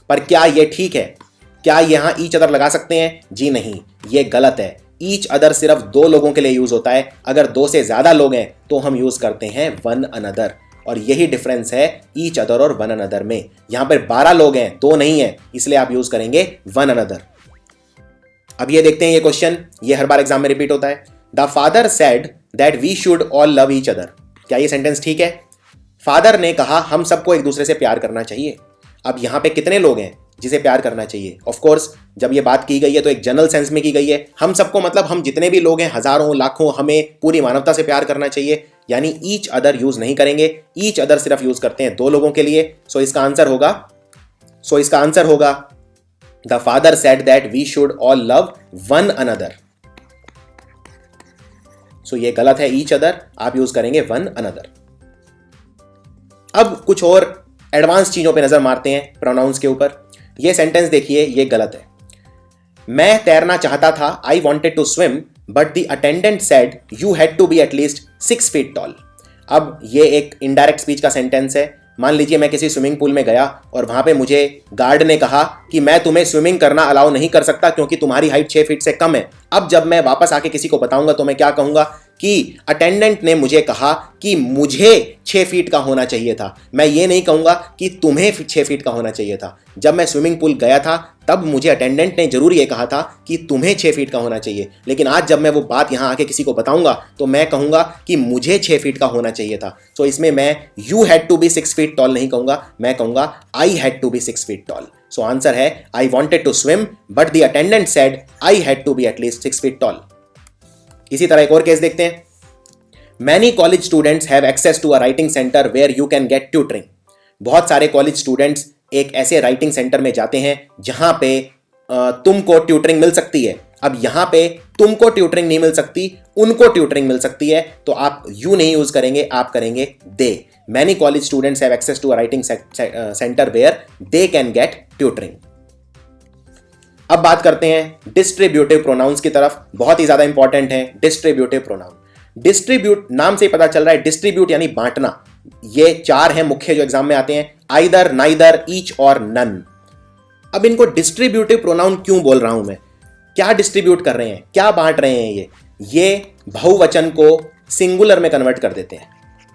पर क्या ये ठीक है? क्या यहां ईच अदर लगा सकते हैं? जी नहीं, ये गलत है। ईच अदर सिर्फ दो लोगों के लिए यूज होता है। अगर दो से ज्यादा लोग हैं तो हम यूज करते हैं वन अनदर, और यही डिफरेंस है ईच अदर और वन अनदर में। यहां पर 12 लोग हैं, दो नहीं है, इसलिए आप यूज करेंगे वन अनदर। अब ये देखते हैं ये क्वेश्चन, ये हर बार एग्जाम में रिपीट होता है। The father said that we should all love each other. क्या ये सेंटेंस ठीक है? फादर ने कहा हम सबको एक दूसरे से प्यार करना चाहिए। अब यहां पे कितने लोग हैं जिसे प्यार करना चाहिए? ऑफ कोर्स जब ये बात की गई है तो एक जनरल सेंस में की गई है। हम सबको मतलब हम जितने भी लोग हैं, हजारों लाखों, हमें पूरी मानवता से प्यार करना चाहिए, यानी ईच अदर यूज नहीं करेंगे। ईच अदर सिर्फ यूज करते हैं दो लोगों के लिए। सो इसका आंसर होगा the father said that we should all love one another. So ये गलत है, ईच अदर, आप यूज करेंगे वन अनदर। अब कुछ और एडवांस चीजों पे नजर मारते हैं प्रोनाउंस के ऊपर। ये सेंटेंस देखिए, ये गलत है। मैं तैरना चाहता था, I wanted to swim, but the attendant said you had to be at least 6 feet tall. अब ये एक इनडायरेक्ट स्पीच का सेंटेंस है। मान लीजिए मैं किसी स्विमिंग पूल में गया और वहां पे मुझे गार्ड ने कहा कि मैं तुम्हें स्विमिंग करना अलाउ नहीं कर सकता क्योंकि तुम्हारी हाइट 6 फीट से कम है। अब जब मैं वापस आके किसी को बताऊंगा तो मैं क्या कहूंगा कि अटेंडेंट ने मुझे कहा कि मुझे 6 फीट का होना चाहिए था। मैं ये नहीं कहूंगा कि तुम्हें 6 फीट का होना चाहिए था। जब मैं स्विमिंग पूल गया था तब मुझे अटेंडेंट ने जरूर ये कहा था कि तुम्हें 6 फीट का होना चाहिए, लेकिन आज जब मैं वो बात यहाँ आके किसी को बताऊंगा तो मैं कहूंगा कि मुझे 6 फीट का होना चाहिए था। सो इसमें मैं you had to be 6 feet tall नहीं कहूंगा, मैं कहूंगा I had to be 6 feet tall. So answer है I wanted to swim but the attendant said I had to be at least 6 feet tall. इसी तरह एक और केस देखते हैं। Many college students have access to a writing centre where you can get tutoring. बहुत सारे college students एक ऐसे राइटिंग सेंटर में जाते हैं जहां पे तुमको ट्यूटरिंग मिल सकती है। अब यहां पे तुमको ट्यूटरिंग नहीं मिल सकती, उनको ट्यूटरिंग मिल सकती है, तो आप यू नहीं यूज करेंगे, आप करेंगे they. Many college students have access to a writing centre where they can get tutoring. अब बात करते हैं डिस्ट्रीब्यूटिव प्रोनाउंस की तरफ। बहुत ही ज्यादा इंपॉर्टेंट है डिस्ट्रीब्यूटिव प्रोनाउन। डिस्ट्रीब्यूट नाम से ही पता चल रहा है, डिस्ट्रीब्यूट यानी बांटना। ये 4 हैं मुख्य जो एग्जाम में आते हैं, आइदर, नाइदर, ईच और नन। अब इनको डिस्ट्रीब्यूटिव प्रोनाउन क्यों बोल रहा हूं मैं? क्या डिस्ट्रीब्यूट कर रहे हैं, क्या बांट रहे हैं? ये बहुवचन को सिंगुलर में कन्वर्ट कर देते हैं,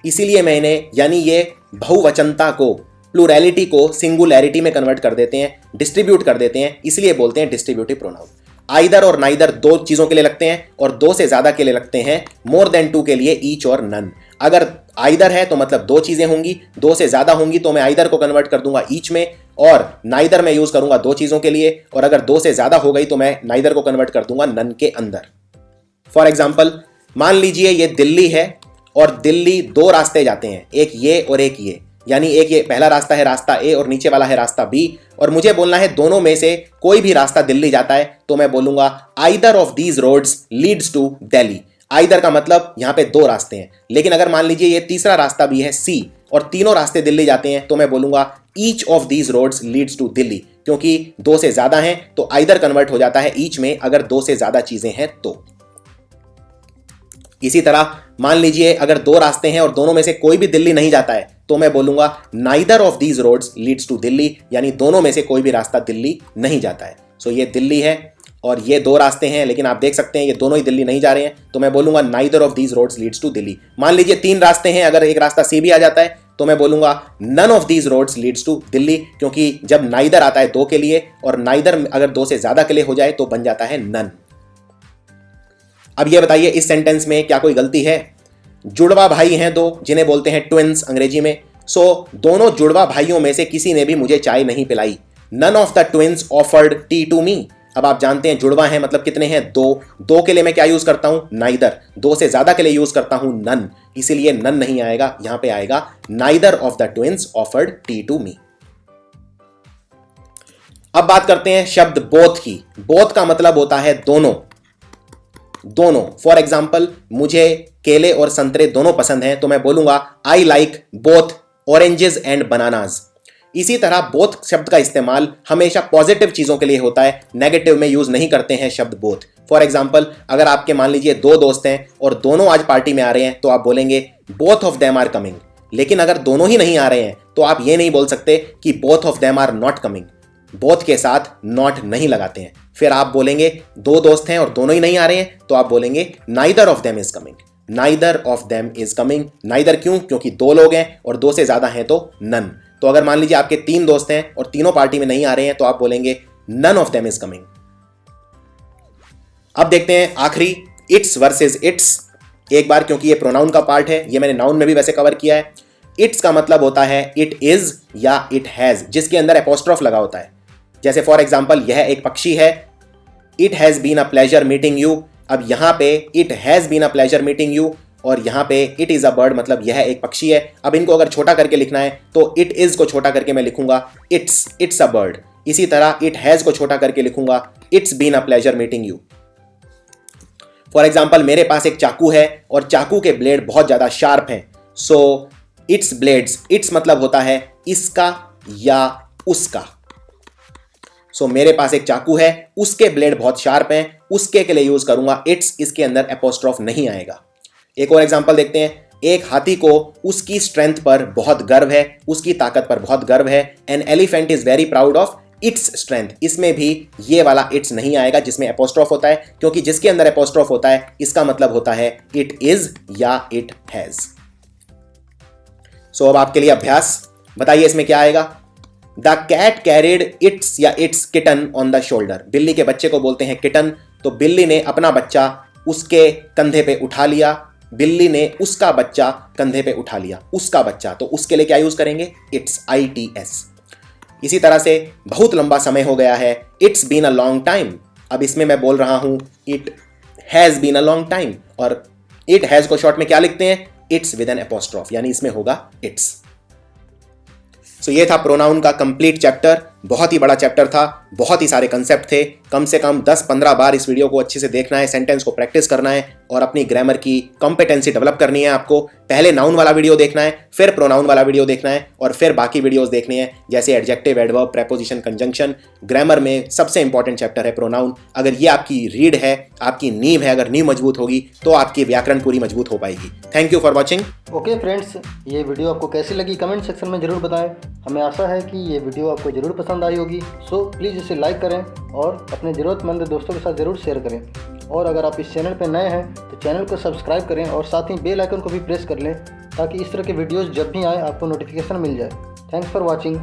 इसीलिए मैं इन्हें, यानी ये बहुवचनता को, प्लूरैलिटी को सिंगुलैरिटी में कन्वर्ट कर देते हैं, डिस्ट्रीब्यूट कर देते हैं, इसलिए बोलते हैं डिस्ट्रीब्यूटिव प्रोनाउन। आइदर और नाइदर 2 चीजों के लिए लगते हैं और 2 से ज्यादा के लिए लगते हैं, मोर देन 2 के लिए ईच और नन। अगर आइदर है तो मतलब 2 चीजें होंगी, 2 से ज्यादा होंगी तो मैं आइदर को कन्वर्ट कर दूंगा ईच में, और नाइदर में यूज करूंगा 2 चीजों के लिए, और अगर 2 से ज्यादा हो गई तो मैं नाइदर को कन्वर्ट कर दूंगा नन के अंदर। फॉर एग्जाम्पल, मान लीजिए ये दिल्ली है और दिल्ली 2 रास्ते जाते हैं, एक ये और एक ये, यानी एक ये पहला रास्ता है रास्ता ए और नीचे वाला है रास्ता बी, और मुझे बोलना है दोनों में से कोई भी रास्ता दिल्ली जाता है, तो मैं बोलूंगा either of these roads leads to Delhi. Either का मतलब यहां पे 2 रास्ते हैं, लेकिन अगर मान लीजिए ये तीसरा रास्ता भी है सी और तीनों रास्ते दिल्ली जाते हैं, तो मैं बोलूंगा each of these roads leads to Delhi, क्योंकि 2 से ज्यादा हैं तो आइदर कन्वर्ट हो जाता है ईच में अगर 2 से ज्यादा चीजें हैं तो। इसी तरह मान लीजिए अगर 2 रास्ते हैं और दोनों में से कोई भी दिल्ली नहीं जाता है, तो मैं बोलूंगा neither of these roads leads to Delhi, यानी दोनों में से कोई भी रास्ता दिल्ली नहीं जाता है। सो ये दिल्ली है और ये 2 रास्ते हैं, लेकिन आप देख सकते हैं ये दोनों ही दिल्ली नहीं जा रहे हैं, तो मैं बोलूंगा neither of these roads leads to Delhi. मान लीजिए 3 रास्ते हैं, अगर एक रास्ता सी भी आ जाता है तो मैं बोलूंगा none of these roads leads to Delhi, क्योंकि जब नाइदर आता है 2 के लिए और नाइदर अगर 2 से ज्यादा के लिए हो जाए तो बन जाता है नन। अब ये बताइए इस सेंटेंस में क्या कोई गलती है? जुड़वा भाई हैं 2 जिन्हें बोलते हैं ट्विन्स अंग्रेजी में। सो दोनों जुड़वा भाइयों में से किसी ने भी मुझे चाय नहीं पिलाई। None of the twins offered tea to me. अब आप जानते हैं जुड़वा है मतलब कितने हैं? 2 के लिए मैं क्या यूज करता हूं? नाइदर। 2 से ज्यादा के लिए यूज करता हूं नन, इसीलिए नन नहीं आएगा, यहां पे आएगा neither of the twins offered tea to me. अब बात करते हैं शब्द बोथ की। बोथ का मतलब होता है दोनों। दोनों, फॉर एग्जाम्पल मुझे केले और संतरे दोनों पसंद हैं, तो मैं बोलूंगा I like both oranges and bananas. इसी तरह बोथ शब्द का इस्तेमाल हमेशा पॉजिटिव चीजों के लिए होता है, नेगेटिव में यूज नहीं करते हैं शब्द बोथ। फॉर एग्जाम्पल अगर आपके मान लीजिए 2 दोस्त हैं और दोनों आज पार्टी में आ रहे हैं, तो आप बोलेंगे both of them are coming, लेकिन अगर दोनों ही नहीं आ रहे हैं तो आप ये नहीं बोल सकते कि both of them are not coming. Both के साथ नॉट नहीं लगाते हैं। फिर आप बोलेंगे दो दोस्त हैं और दोनों ही नहीं आ रहे हैं, तो आप बोलेंगे neither of them is coming. Neither of them is coming. Neither क्यों? क्योंकि दो लोग हैं और दो से ज्यादा हैं तो नन। तो अगर मान लीजिए आपके तीन दोस्त हैं और तीनों पार्टी में नहीं आ रहे हैं, तो आप बोलेंगे none of them is coming. अब देखते हैं आखिरी, इट्स वर्सेस इट्स। एक बार, क्योंकि ये प्रोनाउन का पार्ट है, ये मैंने नाउन में भी वैसे कवर किया है। इट्स का मतलब होता है इट इज या इट हैज, जिसके अंदर एपोस्ट्रोफ लगा होता है। जैसे फॉर एग्जाम्पल यह एक पक्षी है, it has been a pleasure meeting you. अब यहां पे it has been a pleasure meeting you और यहां पे इट इज अ बर्ड, मतलब यह एक पक्षी है। अब इनको अगर छोटा करके लिखना है तो इट इज को छोटा करके मैं लिखूंगा इट्स अ बर्ड। इसी तरह इट हैज को छोटा करके लिखूंगा it's been a pleasure meeting you. For example मेरे पास एक चाकू है और चाकू के ब्लेड बहुत ज्यादा शार्प हैं, सो इट्स ब्लेड्स, इट्स मतलब होता है इसका या उसका। सो मेरे पास एक चाकू है, उसके ब्लेड बहुत शार्प हैं, उसके के लिए यूज करूंगा इट्स, इसके अंदर एपोस्ट्रोफ नहीं आएगा। एक और एग्जांपल देखते हैं। एक हाथी को उसकी स्ट्रेंथ पर बहुत गर्व है, उसकी ताकत पर बहुत गर्व है। An elephant is very proud of its strength. इसमें भी ये वाला इट्स नहीं आएगा जिसमें एपोस्ट्रोफ होता है, क्योंकि जिसके अंदर एपोस्ट्रोफ होता है इसका मतलब होता है इट इज या इट हैज। सो अब आपके लिए अभ्यास, बताइए इसमें क्या आएगा। द कैट कैरिड इट्स या it's kitten on the shoulder. बिल्ली के बच्चे को बोलते हैं किटन, तो बिल्ली ने अपना बच्चा उसके कंधे पे उठा लिया। बिल्ली ने उसका बच्चा कंधे पे उठा लिया। उसका बच्चा, तो उसके लिए क्या यूज करेंगे? It's, ITS। इसी तरह से बहुत लंबा समय हो गया है, it's been a long time. अब इसमें मैं बोल रहा हूं it has been a long time, और इट हैज को शॉर्ट में क्या लिखते हैं? इट्स विद एन एपोस्ट्रोफ, यानी इसमें होगा इट्स। सो ये था प्रोनाउन का कंप्लीट चैप्टर। बहुत ही बड़ा चैप्टर था, बहुत ही सारे कंसेप्ट थे। कम से कम 10-15 बार इस वीडियो को अच्छे से देखना है, सेंटेंस को प्रैक्टिस करना है और अपनी ग्रामर की कॉम्पिटेंसी डेवलप करनी है आपको। पहले नाउन वाला वीडियो देखना है, फिर प्रोनाउन वाला वीडियो देखना है और फिर बाकी वीडियोस देखने हैं, जैसे adjective, adverb, preposition, conjunction. Grammar में सबसे इंपॉर्टेंट चैप्टर है प्रोनाउन। अगर ये आपकी रीढ़ है, आपकी नींव है, अगर नींव मजबूत होगी तो आपकी व्याकरण पूरी मजबूत हो पाएगी। Thank you for watching. Okay friends, ये वीडियो आपको कैसी लगी कमेंट सेक्शन में ज़रूर बताएं। हमें आशा है कि ये वीडियो आपको ज़रूर पसंद आई होगी। सो प्लीज़ इसे लाइक करें और अपने ज़रूरतमंद दोस्तों के साथ ज़रूर शेयर करें। और अगर आप इस चैनल पर नए हैं तो चैनल को सब्सक्राइब करें और साथ ही बेल आइकन को भी प्रेस कर लें, ताकि इस तरह के वीडियोज़ जब भी आएँ आपको नोटिफिकेशन मिल जाए। Thanks for watching.